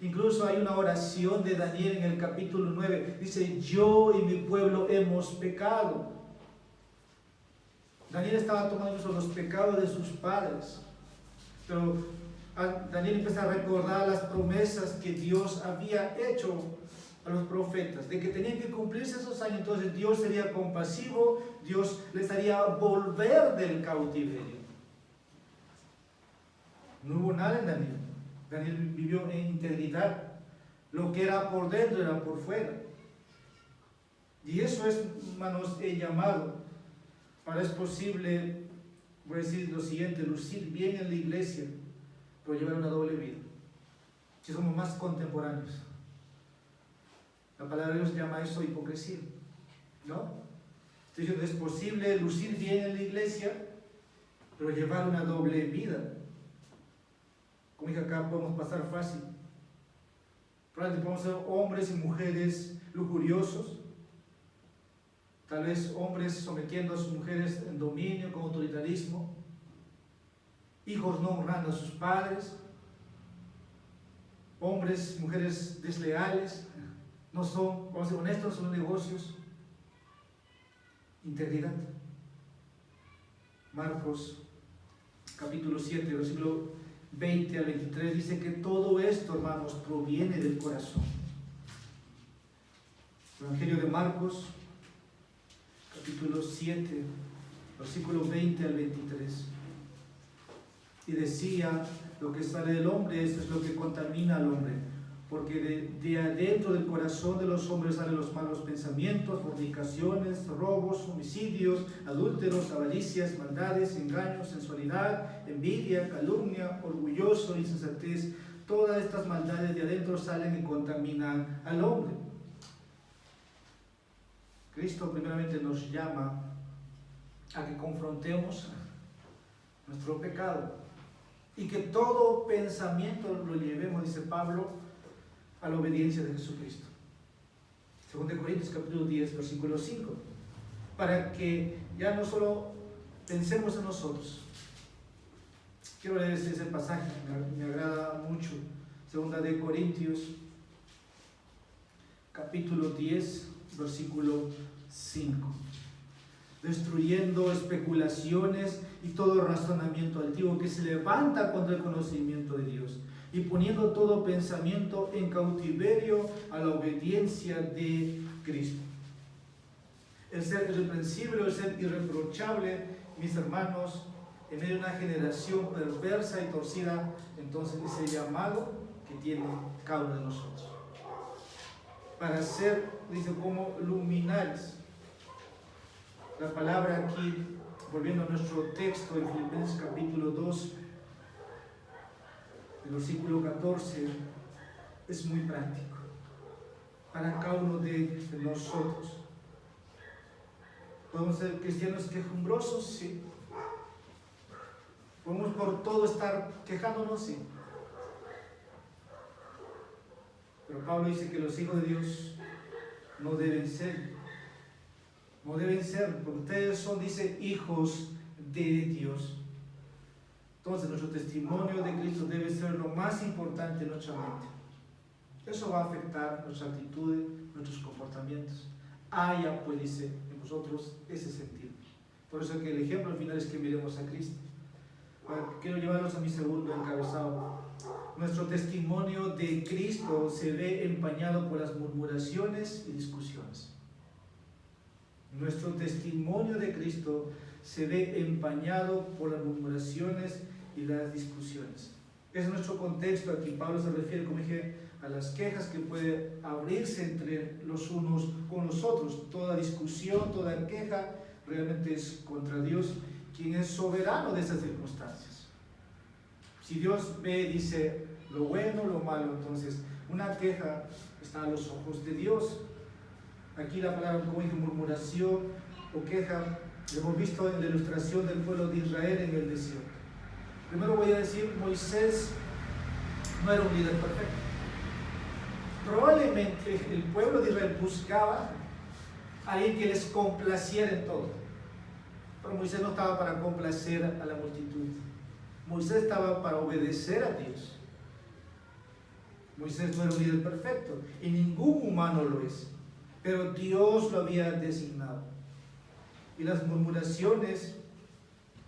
Incluso hay una oración de Daniel en el capítulo 9. Dice, yo y mi pueblo hemos pecado. Daniel estaba tomando incluso los pecados de sus padres. Pero Daniel empieza a recordar las promesas que Dios había hecho a los profetas, de que tenían que cumplirse esos años. Entonces Dios sería compasivo, Dios les haría volver del cautiverio. No hubo nada en Daniel. Daniel vivió en integridad. Lo que era por dentro era por fuera. Y eso es, hermanos, el llamado. Ahora es posible, voy a decir lo siguiente, lucir bien en la iglesia, pero llevar una doble vida. Si somos más contemporáneos. La palabra de Dios llama eso hipocresía, ¿no? Estoy diciendo, es posible lucir bien en la iglesia, pero llevar una doble vida. Como dije acá, podemos pasar fácil. Probablemente podemos ser hombres y mujeres lujuriosos, tal vez hombres sometiendo a sus mujeres en dominio, con autoritarismo, hijos no honrando a sus padres, hombres, mujeres desleales, no son, vamos a ser honestos en los negocios. Integridad. Marcos capítulo 7, versículo 20 al 23 dice que todo esto, hermanos, proviene del corazón. Evangelio de Marcos capítulo 7, versículo 20 al 23. Y decía, lo que sale del hombre, eso es lo que contamina al hombre, porque de adentro del corazón de los hombres salen los malos pensamientos, fornicaciones, robos, homicidios, adúlteros, avaricias, maldades, engaños, sensualidad, envidia, calumnia, orgulloso, insensatez. Todas estas maldades de adentro salen y contaminan al hombre. Cristo primeramente nos llama a que confrontemos nuestro pecado y que todo pensamiento lo llevemos, dice Pablo, a la obediencia de Jesucristo. 2 Corintios capítulo 10, versículo 5. Para que ya no solo pensemos en nosotros. Quiero leer ese pasaje, me agrada mucho. 2 Corintios capítulo 10, versículo 5. Destruyendo especulaciones y todo razonamiento altivo que se levanta contra el conocimiento de Dios, y poniendo todo pensamiento en cautiverio a la obediencia de Cristo. El ser irreprensible, el ser irreprochable, mis hermanos, en medio de una generación perversa y torcida, entonces ese llamado que tiene cada uno de nosotros. Para ser, dice, como luminares. La palabra aquí, volviendo a nuestro texto en Filipenses capítulo 2, el versículo 14, es muy práctico para cada uno de nosotros. ¿Podemos ser cristianos quejumbrosos? Sí. ¿Podemos por todo estar quejándonos? Sí. Pero Pablo dice que los hijos de Dios no deben ser. No deben ser, porque ustedes son, dice, hijos de Dios. Entonces nuestro testimonio de Cristo debe ser lo más importante en nuestra mente. Eso va a afectar nuestra actitud, nuestros comportamientos. Haya, pues, dice, en vosotros ese sentido. Por eso que el ejemplo al final es que miremos a Cristo. Quiero llevarlos a mi segundo encabezado. Nuestro testimonio de Cristo se ve empañado por las murmuraciones y discusiones. Nuestro testimonio de Cristo se ve empañado por las murmuraciones y las discusiones. Es nuestro contexto. Aquí Pablo se refiere, como dije, a las quejas que puede abrirse entre los unos con los otros. Toda discusión, toda queja realmente es contra Dios, quien es soberano de esas circunstancias. Si Dios ve, dice, lo bueno, lo malo, entonces una queja está a los ojos de Dios. Aquí la palabra, como dije, murmuración o queja, lo hemos visto en la ilustración del pueblo de Israel en el desierto. Primero voy a decir, Moisés no era un líder perfecto. probablemente el pueblo de Israel buscaba a alguien que les complaciera en todo. Pero Moisés no estaba para complacer a la multitud. Moisés estaba para obedecer a Dios. Moisés no era un líder perfecto y ningún humano lo es, pero Dios lo había designado. Y las murmuraciones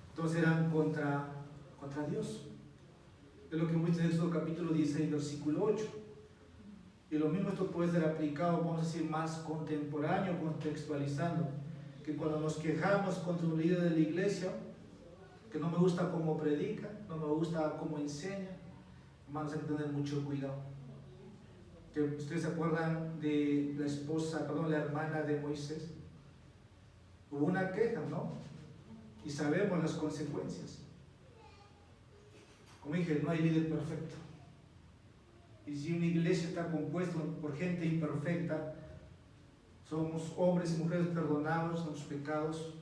entonces eran contra Dios. Es lo que muestra en Éxodo capítulo 16, versículo 8. Y lo mismo esto puede ser aplicado, vamos a decir, más contemporáneo, contextualizando, que cuando nos quejamos contra un líder de la iglesia, que no me gusta cómo predica, no me gusta cómo enseña, hermanos, hay que tener mucho cuidado. Que ustedes se acuerdan de la hermana de Moisés. Hubo una queja, ¿no? Y sabemos las consecuencias. Como dije, no hay líder perfecto. Y si una iglesia está compuesta por gente imperfecta, somos hombres y mujeres perdonados de nuestros pecados,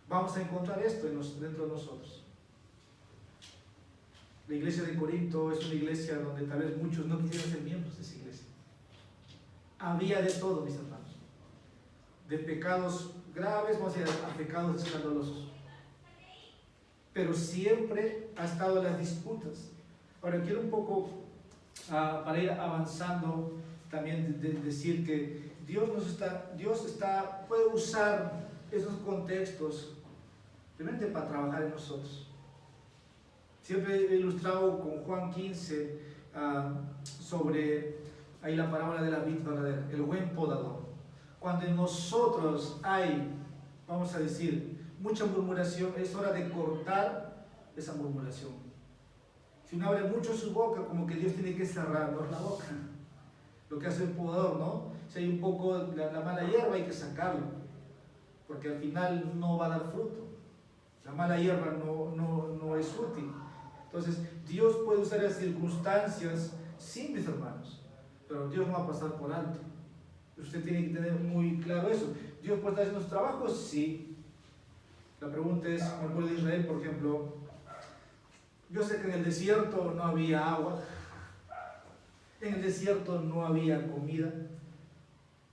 vamos a encontrar esto dentro de nosotros. La iglesia de Corinto es una iglesia donde tal vez muchos no quisieran ser miembros de esa iglesia. Había de todo, mis hermanos. De pecados graves, vamos a ir a pecados escandalosos. Pero siempre ha estado las disputas. Ahora quiero un poco, para ir avanzando, también decir que Dios puede usar esos contextos realmente para trabajar en nosotros. Siempre he ilustrado con Juan 15 sobre ahí la parábola de la vid verdadera, el buen podador. Cuando en nosotros hay, vamos a decir, mucha murmuración, es hora de cortar esa murmuración. Si uno abre mucho su boca, como que Dios tiene que cerrarnos la boca. Lo que hace el podador, ¿no? Si hay un poco la mala hierba, hay que sacarlo, porque al final no va a dar fruto. La mala hierba no es útil. Entonces, Dios puede usar las circunstancias, sí, mis hermanos, pero Dios no va a pasar por alto. Usted tiene que tener muy claro eso. ¿Dios puede estar haciendo su trabajo? Sí. La pregunta es, como el pueblo de Israel, por ejemplo, yo sé que en el desierto no había agua, en el desierto no había comida,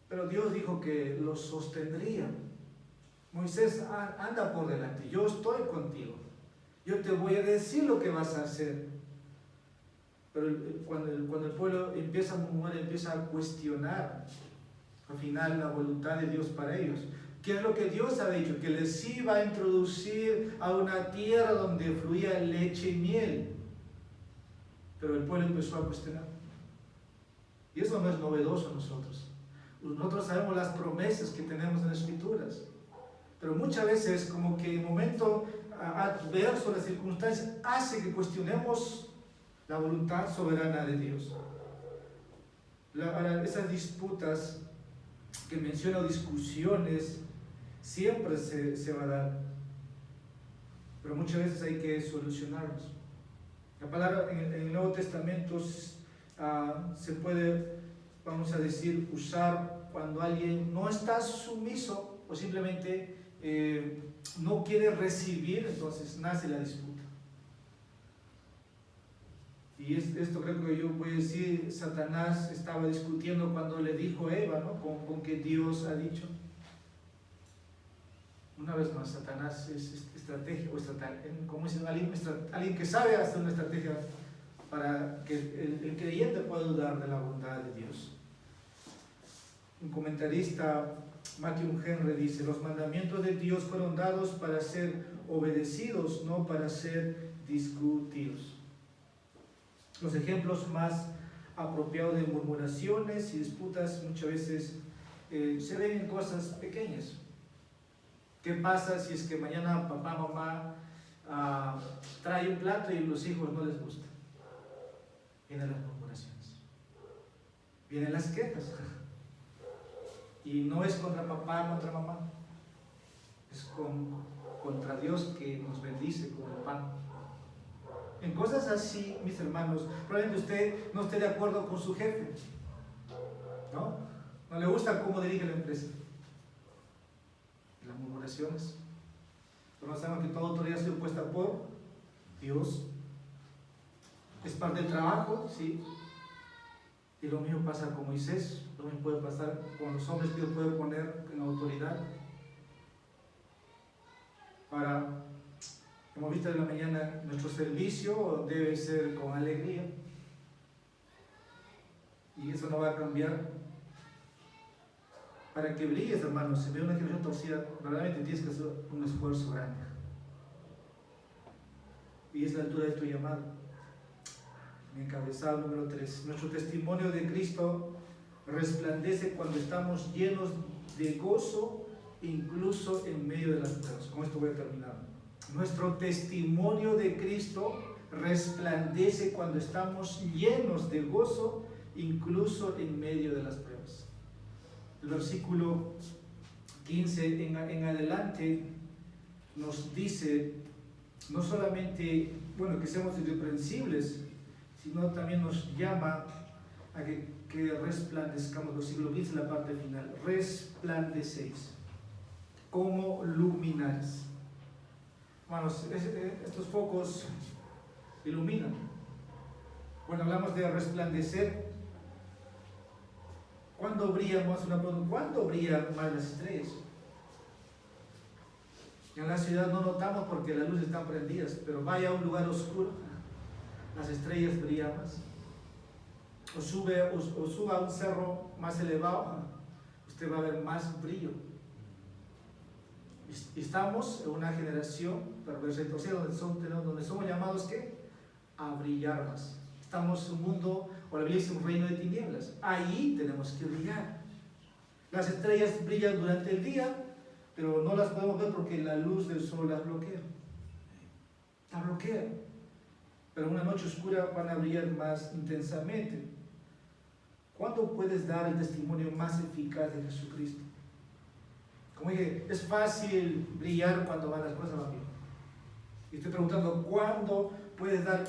pero Dios dijo que los sostendría. Moisés, anda por delante, yo estoy contigo, yo te voy a decir lo que vas a hacer. Pero cuando el pueblo empieza a murmurar, empieza a cuestionar al final la voluntad de Dios para ellos. ¿Qué es lo que Dios ha dicho? Que les iba a introducir a una tierra donde fluía leche y miel. Pero el pueblo empezó a cuestionar. Y eso no es novedoso a nosotros. Nosotros sabemos las promesas que tenemos en las Escrituras. Pero muchas veces como que el momento adverso, las circunstancias, hace que cuestionemos la voluntad soberana de Dios. Esas disputas que menciono, discusiones, siempre se va a dar, pero muchas veces hay que solucionarlos. La palabra en el Nuevo Testamento se puede, vamos a decir, usar cuando alguien no está sumiso o simplemente no quiere recibir, entonces nace la disputa. Y esto creo que yo voy a decir, Satanás estaba discutiendo cuando le dijo a Eva, ¿no? Con que Dios ha dicho. Una vez más, Satanás es estrategia, como dicen, alguien que sabe hacer una estrategia para que el creyente pueda dudar de la bondad de Dios. Un comentarista, Matthew Henry, dice: los mandamientos de Dios fueron dados para ser obedecidos, no para ser discutidos. Los ejemplos más apropiados de murmuraciones y disputas muchas veces se ven en cosas pequeñas. ¿Qué pasa si es que mañana papá, mamá trae un plato y los hijos no les gusta? Vienen las murmuraciones, vienen las quejas. Y no es contra papá, contra mamá, es contra Dios que nos bendice con el pan. En cosas así, mis hermanos, probablemente usted no esté de acuerdo con su jefe, ¿no? No le gusta cómo dirige la empresa. Las murmuraciones. Pero no sabemos que toda autoridad ha sido puesta por Dios. Es parte del trabajo, sí. Y lo mismo pasa con Moisés, lo mismo puede pasar con los hombres que Dios puede poner en autoridad. Ahora, como visto en la mañana, nuestro servicio debe ser con alegría. Y eso no va a cambiar. Para que brilles, hermanos, si ve una generación torcida, realmente tienes que hacer un esfuerzo grande. Y es la altura de tu llamado. Mi encabezado número 3. Nuestro testimonio de Cristo resplandece cuando estamos llenos de gozo, incluso en medio de las pruebas. Con esto voy a terminar. Nuestro testimonio de Cristo resplandece cuando estamos llenos de gozo, incluso en medio de las pruebas. El versículo 15 en adelante nos dice, no solamente, que seamos irreprensibles, sino también nos llama a que resplandezcamos. Versículo 15, la parte final. Resplandecéis como luminares. Hermanos, estos focos iluminan. Cuando hablamos de resplandecer, ¿cuándo brillan más las estrellas? En la ciudad no notamos porque las luces están prendidas, pero vaya a un lugar oscuro, las estrellas brillan más. O suba a un cerro más elevado, usted va a ver más brillo. Estamos en una generación perversa y torcida donde somos llamados ¿qué? A brillar más. Estamos en un mundo, o la Biblia dice un reino de tinieblas. Ahí tenemos que brillar. Las estrellas brillan durante el día, pero no las podemos ver porque la luz del sol las bloquea. La bloquea. Pero en una noche oscura van a brillar más intensamente. ¿Cuándo puedes dar el testimonio más eficaz de Jesucristo? Como dije, es fácil brillar cuando van las cosas bien. Y estoy preguntando, ¿cuándo puedes dar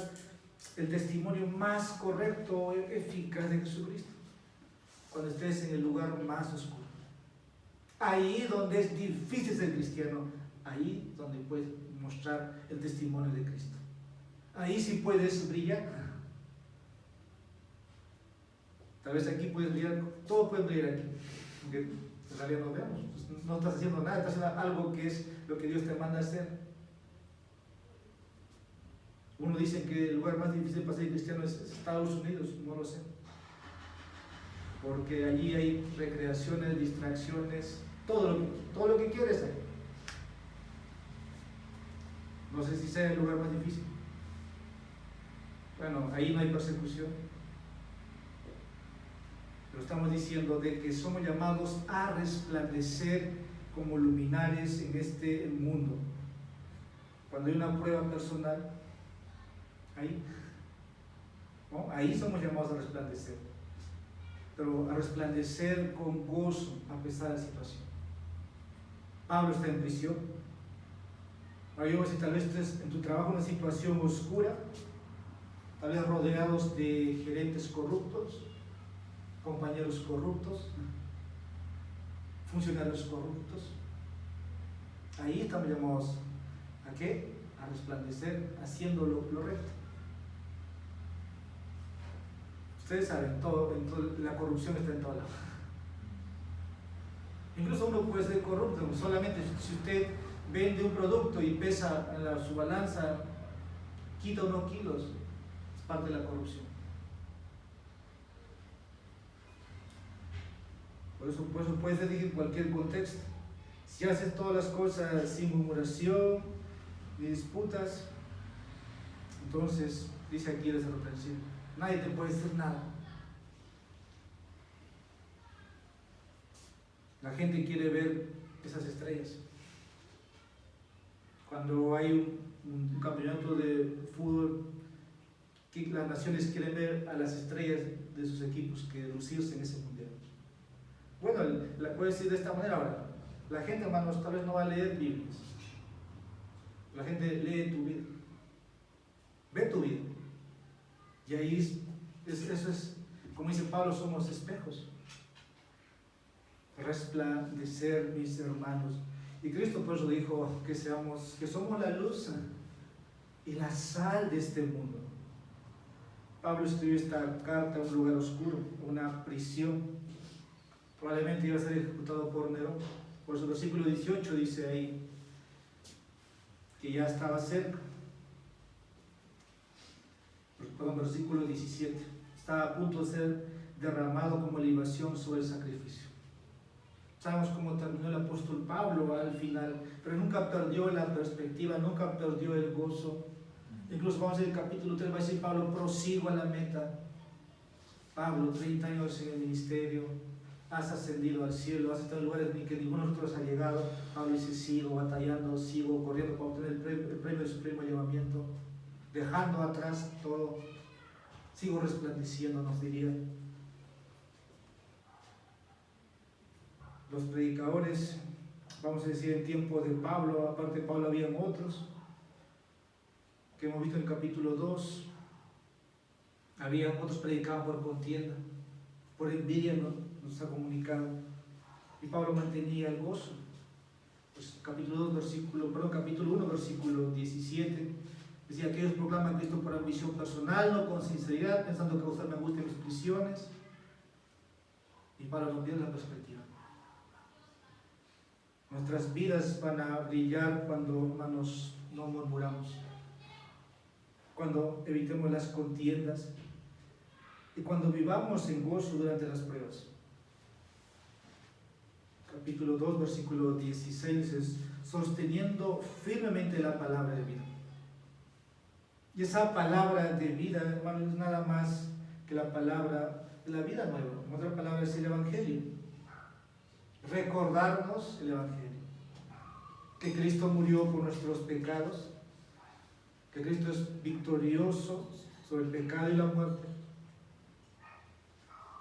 el testimonio más correcto, eficaz de Jesucristo? Cuando estés en el lugar más oscuro. Ahí donde es difícil ser cristiano, ahí donde puedes mostrar el testimonio de Cristo. Ahí sí puedes brillar. Tal vez aquí puedes brillar, todo puede brillar aquí, aunque en realidad no veamos. Pues no estás haciendo nada, estás haciendo algo que es lo que Dios te manda hacer. Uno dice que el lugar más difícil para ser cristiano es Estados Unidos, no lo sé. Porque allí hay recreaciones, distracciones, todo lo que quieres hay. No sé si sea el lugar más difícil. Bueno, ahí no hay persecución. Pero estamos diciendo de que somos llamados a resplandecer como luminares en este mundo. Cuando hay una prueba personal, ahí somos llamados a resplandecer. Pero a resplandecer con gozo a pesar de la situación. Pablo está en prisión. Ahora yo, si tal vez estés en tu trabajo en una situación oscura, tal vez rodeados de gerentes corruptos, compañeros corruptos, funcionarios corruptos, ahí estamos llamados ¿a qué? A resplandecer haciendo lo recto. Ustedes saben, la corrupción está en todo lado. Incluso uno puede ser corrupto, solamente si usted vende un producto y pesa en su balanza, quita unos kilos, es parte de la corrupción. Por eso puede ser en cualquier contexto. Si haces todas las cosas sin murmuración ni disputas, entonces dice aquí eres irreprensible. Nadie te puede decir nada. La gente quiere ver esas estrellas. Cuando hay un campeonato de fútbol, las naciones quieren ver a las estrellas de sus equipos que lucirse en ese mundial. Bueno, puedo decir de esta manera ahora. La gente, hermanos, tal vez no va a leer Biblias. La gente lee tu vida. Ve tu vida. Y ahí eso es, como dice Pablo, somos espejos. Resplandecer, mis hermanos. Y Cristo por eso dijo que somos la luz y la sal de este mundo. Pablo escribió esta carta a un lugar oscuro, una prisión. Probablemente iba a ser ejecutado por Nerón. Por su versículo 18 dice ahí que ya estaba cerca. Perdón, versículo 17. Estaba a punto de ser derramado como libación sobre el sacrificio. Sabemos cómo terminó el apóstol Pablo al final, pero nunca perdió la perspectiva, nunca perdió el gozo. Incluso vamos a ver el capítulo 3, va a decir Pablo, prosigo a la meta. Pablo, 30 años en el ministerio, has ascendido al cielo, has estado en lugares en que ninguno de nosotros ha llegado. Pablo dice, sigo batallando, sigo corriendo para obtener el premio de supremo llamamiento, dejando atrás todo, sigo resplandeciendo, nos diría. Los predicadores, vamos a decir en tiempo de Pablo, aparte de Pablo habían otros, que hemos visto en el capítulo 2, había otros predicaban por contienda, por envidia, ¿no? Nos ha comunicado, y Pablo mantenía el gozo. Pues capítulo 1, versículo 17, decía que ellos proclaman a Cristo por ambición personal, no con sinceridad, pensando que causarme angustia en mis prisiones, y Pablo no pierde la perspectiva. Nuestras vidas van a brillar cuando, hermanos, no murmuramos, cuando evitemos las contiendas y cuando vivamos en gozo durante las pruebas. Capítulo 2, versículo 16 es sosteniendo firmemente la palabra de vida. Y esa palabra de vida, hermanos, es nada más que la palabra de la vida nueva. Otra palabra es el Evangelio. Recordarnos el Evangelio. Que Cristo murió por nuestros pecados, que Cristo es victorioso sobre el pecado y la muerte.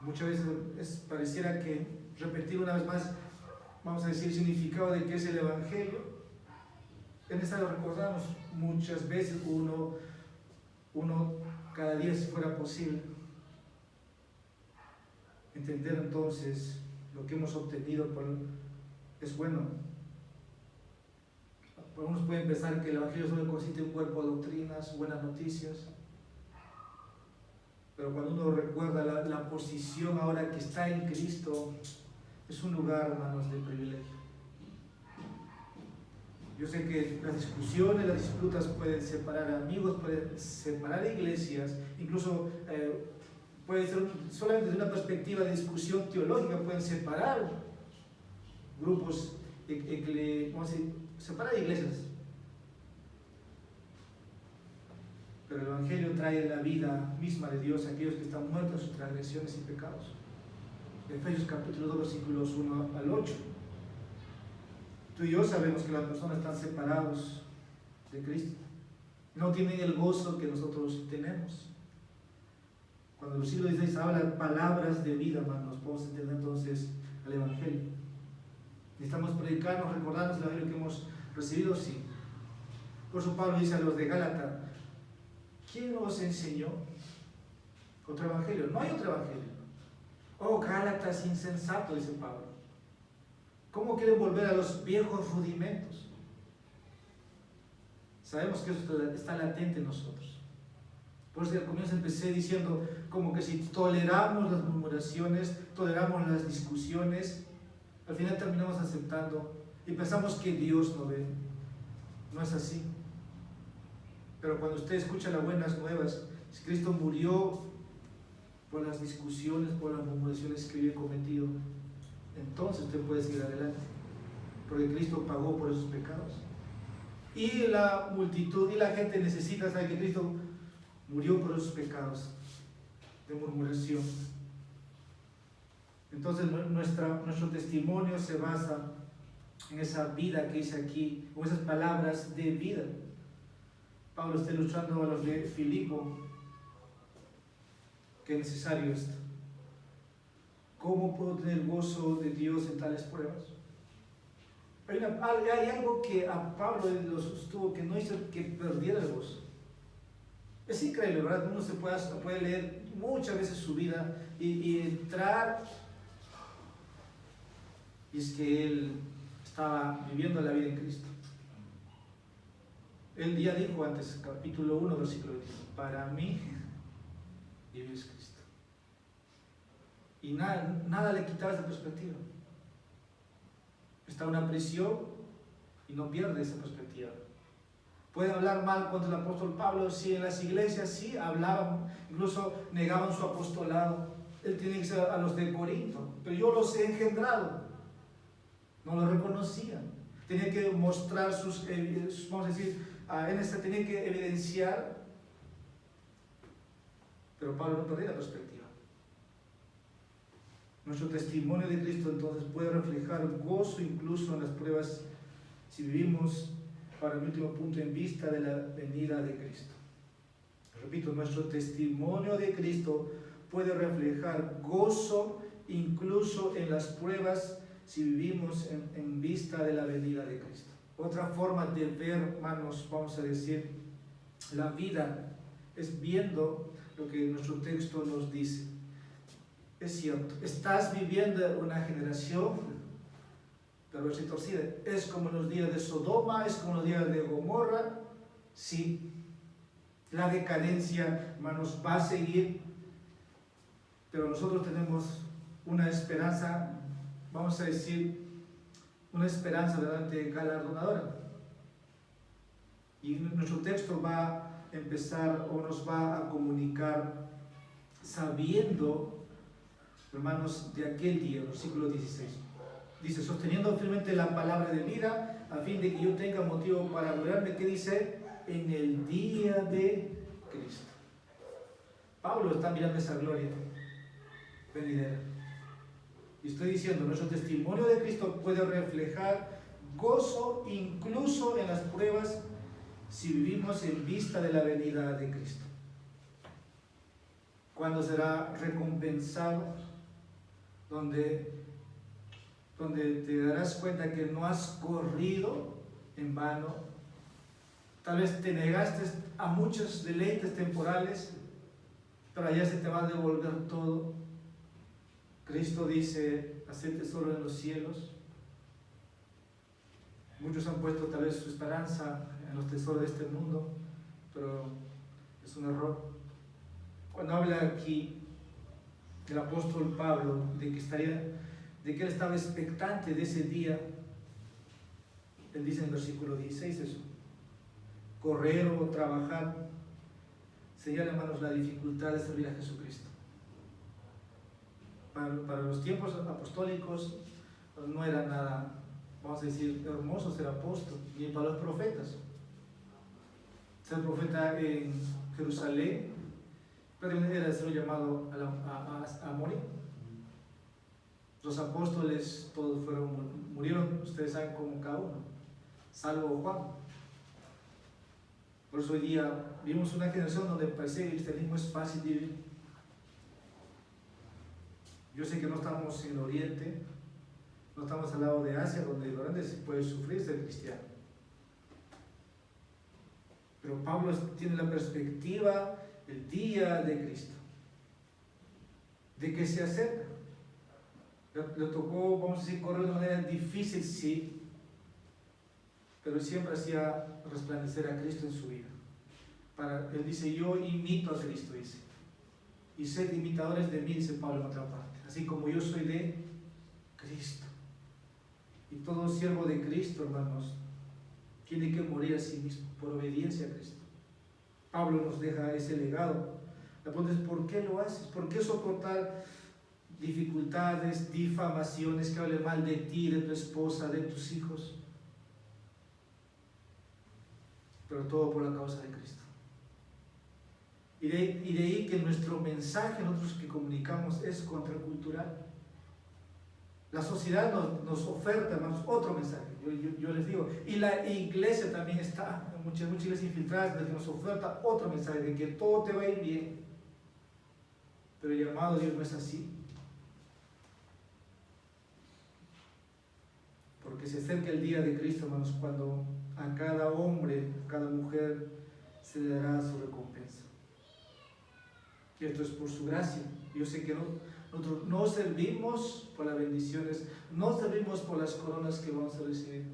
Muchas veces pareciera que repetir una vez más, vamos a decir, el significado de qué es el Evangelio. En esta lo recordamos muchas veces, uno cada día si fuera posible. Entender entonces lo que hemos obtenido es bueno. Algunos pueden pensar que el Evangelio solo consiste en un cuerpo de doctrinas, buenas noticias, pero cuando uno recuerda la posición ahora que está en Cristo, es un lugar, hermanos, de privilegio. Yo sé que las discusiones, las disputas pueden separar amigos, pueden separar iglesias, incluso puede ser solamente desde una perspectiva de discusión teológica, pueden separar grupos, vamos a decir, separar iglesias. Pero el Evangelio trae la vida misma de Dios a aquellos que están muertos en sus transgresiones y pecados. Efesios capítulo 2, versículos 1 al 8. Tú y yo sabemos que las personas están separados de Cristo. No tienen el gozo que nosotros tenemos. Cuando el siglo XVI habla palabras de vida, hermanos, podemos entender entonces el Evangelio. Necesitamos predicarnos, recordarnos el Evangelio que hemos recibido, sí. Por eso Pablo dice a los de Gálata, ¿quién os enseñó otro Evangelio? No hay otro Evangelio. Oh, Gálatas insensato, dice Pablo. ¿Cómo quieren volver a los viejos rudimentos? Sabemos que eso está latente en nosotros. Por eso al comienzo empecé diciendo como que si toleramos las murmuraciones, toleramos las discusiones, al final terminamos aceptando y pensamos que Dios no ve. No es así. Pero cuando usted escucha las buenas nuevas, si Cristo murió por las discusiones, por las murmuraciones que había cometido, entonces usted puede seguir adelante, porque Cristo pagó por esos pecados. Y la multitud y la gente necesita saber que Cristo murió por esos pecados de murmuración. Entonces nuestro testimonio se basa en esa vida que dice aquí, o esas palabras de vida. Pablo está ilustrando a los de Filipo que es necesario esto. ¿Cómo puedo tener gozo de Dios en tales pruebas? Hay algo que a Pablo lo sostuvo, que no hizo que perdiera el gozo. Es increíble, ¿verdad? Uno se puede leer muchas veces su vida y entrar, y es que él estaba viviendo la vida en Cristo. Él ya dijo antes, capítulo 1, versículo 10, para mí y vives Cristo. Y nada le quitaba esa perspectiva. Está en una prisión y no pierde esa perspectiva. Pueden hablar mal contra el apóstol Pablo, sí, en las iglesias sí hablaban, incluso negaban su apostolado. Él tiene que ser a los de Corinto, pero yo los he engendrado. No lo reconocían. Tenía que mostrar sus, vamos a decir, tenía que evidenciar, pero Pablo no perdía la perspectiva. Nuestro testimonio de Cristo entonces puede reflejar gozo incluso en las pruebas si vivimos, para el último punto, en vista de la venida de Cristo. Repito, nuestro testimonio de Cristo puede reflejar gozo incluso en las pruebas si vivimos en vista de la venida de Cristo. Otra forma de ver, hermanos, vamos a decir, la vida es viendo lo que nuestro texto nos dice. Es cierto, estás viviendo una generación, pero es torcida. Es como en los días de Sodoma, es como en los días de Gomorra. Sí, la decadencia, hermanos, va a seguir, pero nosotros tenemos una esperanza, vamos a decir, una esperanza delante galardonadora. Y nuestro texto va a empezar o nos va a comunicar sabiendo, hermanos, de aquel día, versículo 16. Dice, sosteniendo firmemente la palabra de vida, a fin de que yo tenga motivo para gloriarme. ¿Qué dice? En el día de Cristo. Pablo está mirando esa gloria venidera. Y estoy diciendo, nuestro testimonio de Cristo puede reflejar gozo incluso en las pruebas si vivimos en vista de la venida de Cristo. Cuando será recompensado, donde te darás cuenta que no has corrido en vano. Tal vez te negaste a muchos deleites temporales, pero allá se te va a devolver todo. Cristo dice, haced tesoro en los cielos. Muchos han puesto tal vez su esperanza en los tesoros de este mundo, pero es un error. Cuando habla aquí el apóstol Pablo de que él estaba expectante de ese día, él dice en el versículo 16 eso: correr o trabajar señala, hermanos, la dificultad de servir a Jesucristo. Para los tiempos apostólicos no era nada, vamos a decir, hermoso ser apóstol, ni para los profetas. Ser profeta en Jerusalén era ser llamado a morir. Los apóstoles todos murieron, ustedes saben, como cada uno, salvo Juan. Por eso hoy día vivimos una generación donde parece que el cristianismo es fácil de vivir. Yo sé que no estamos en el Oriente, no estamos al lado de Asia, donde realmente se puede sufrir ser cristiano. Pero Pablo tiene la perspectiva del día de Cristo, de que se acerca. Le tocó, vamos a decir, correr de una manera difícil, sí, pero él siempre hacía resplandecer a Cristo en su vida. Él dice, yo imito a Cristo, dice, y sed imitadores de mí, dice Pablo en otra parte, así como yo soy de Cristo. Y todo siervo de Cristo, hermanos, tiene que morir a sí mismo por obediencia a Cristo. Pablo nos deja ese legado. La pregunta es, ¿por qué lo haces? ¿Por qué soportar dificultades, difamaciones, que hablen mal de ti, de tu esposa, de tus hijos? Pero todo por la causa de Cristo. Y de ahí que nuestro mensaje, nosotros que comunicamos, es contracultural. La sociedad nos oferta, hermanos, otro mensaje. Yo les digo, y la iglesia también está, muchas iglesias infiltradas, que nos oferta otro mensaje, de que todo te va a ir bien. Pero el llamado de Dios no es así. Porque se acerca el día de Cristo, hermanos, cuando a cada hombre, a cada mujer se le dará su recompensa. Y esto es por su gracia. Yo sé que nosotros no servimos por las bendiciones, no servimos por las coronas que vamos a recibir.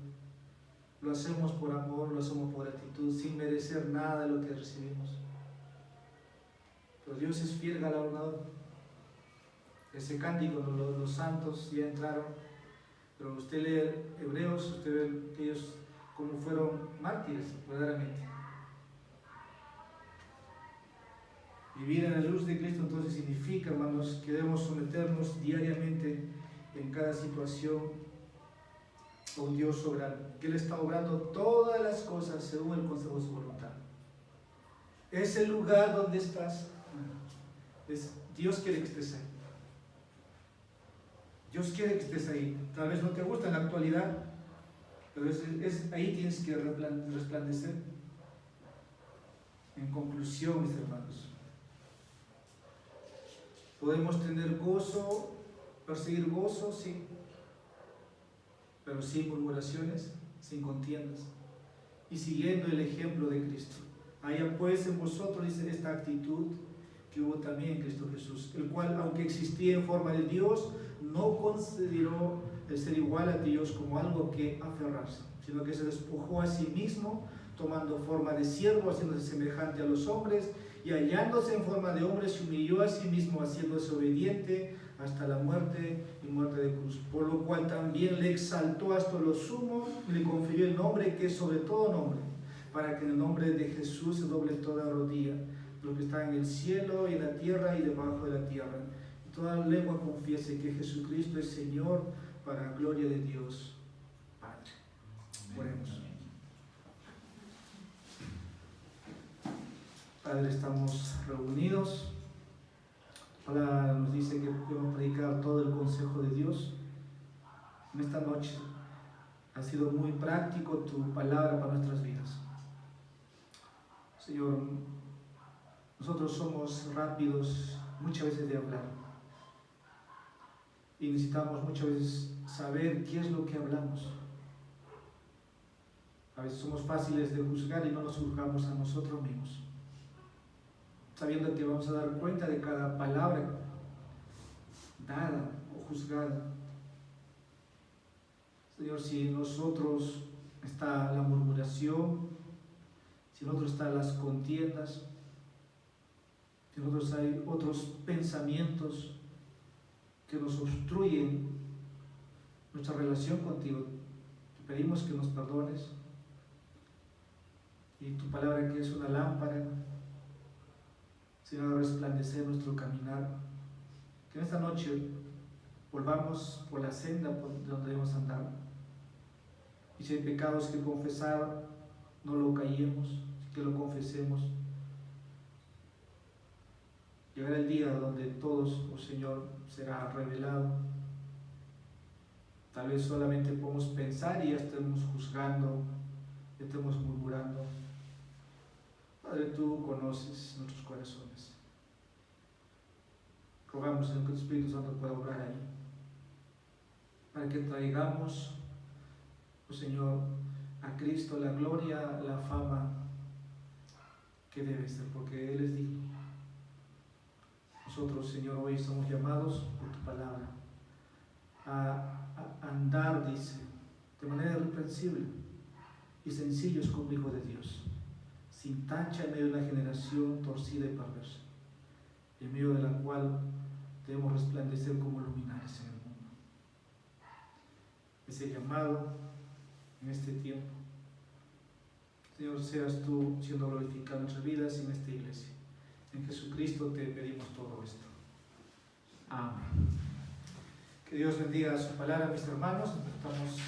Lo hacemos por amor, lo hacemos por actitud, sin merecer nada de lo que recibimos. Pero Dios es fiel galardonador. Ese cántico, los santos ya entraron, pero usted lee Hebreos, usted ve que ellos como fueron mártires, verdaderamente. Vivir en la luz de Cristo entonces significa, hermanos, que debemos someternos diariamente en cada situación a un Dios soberano, que Él está obrando todas las cosas según el consejo de su voluntad. Ese lugar donde estás, Dios quiere que estés ahí. Dios quiere que estés ahí. Tal vez no te gusta en la actualidad, pero ahí tienes que resplandecer. En conclusión, mis hermanos, podemos tener gozo, perseguir gozo, sí, pero sin murmuraciones, sin contiendas, y siguiendo el ejemplo de Cristo. Haya pues en vosotros, dice, esta actitud que hubo también en Cristo Jesús, el cual, aunque existía en forma de Dios, no consideró el ser igual a Dios como algo que aferrarse, sino que se despojó a sí mismo, tomando forma de siervo, haciéndose semejante a los hombres, y hallándose en forma de hombre, se humilló a sí mismo, haciéndose obediente hasta la muerte y muerte de cruz. Por lo cual también le exaltó hasta lo sumo y le confirió el nombre que es sobre todo nombre, para que en el nombre de Jesús se doble toda rodilla, lo que está en el cielo y en la tierra y debajo de la tierra. Y toda lengua confiese que Jesucristo es Señor, para gloria de Dios Padre. Oremos. Padre, estamos reunidos. La palabra nos dice que podemos predicar todo el consejo de Dios. En esta noche ha sido muy práctico tu palabra para nuestras vidas. Señor, nosotros somos rápidos muchas veces de hablar y necesitamos muchas veces saber qué es lo que hablamos. A veces somos fáciles de juzgar y no nos juzgamos a nosotros mismos, sabiendo que vamos a dar cuenta de cada palabra dada o juzgada. Señor, si en nosotros está la murmuración, si en nosotros están las contiendas, si en nosotros hay otros pensamientos que nos obstruyen nuestra relación contigo, te pedimos que nos perdones, y tu palabra, que es una lámpara, Señor, a resplandecer nuestro caminar, que en esta noche volvamos por la senda por donde debemos andar, y si hay pecados que confesar, no lo callemos, que lo confesemos. Llegará el día donde todos, oh Señor, será revelado. Tal vez solamente podemos pensar y ya estemos juzgando, ya estemos murmurando. Padre, tú conoces nuestros corazones. Rogamos que el Espíritu Santo pueda obrar ahí, para que traigamos, oh Señor, a Cristo la gloria, la fama que debe ser, porque Él es digno. Nosotros, Señor, hoy somos llamados por tu palabra a andar, dice, de manera irreprensible y sencillos como hijo de Dios, sin tacha en medio de una generación torcida y perversa, en medio de la cual debemos resplandecer como luminares en el mundo. Ese llamado en este tiempo, Señor, seas tú siendo glorificado en nuestras vidas y en esta iglesia. En Jesucristo te pedimos todo esto. Amén. Que Dios bendiga su palabra, mis hermanos. Estamos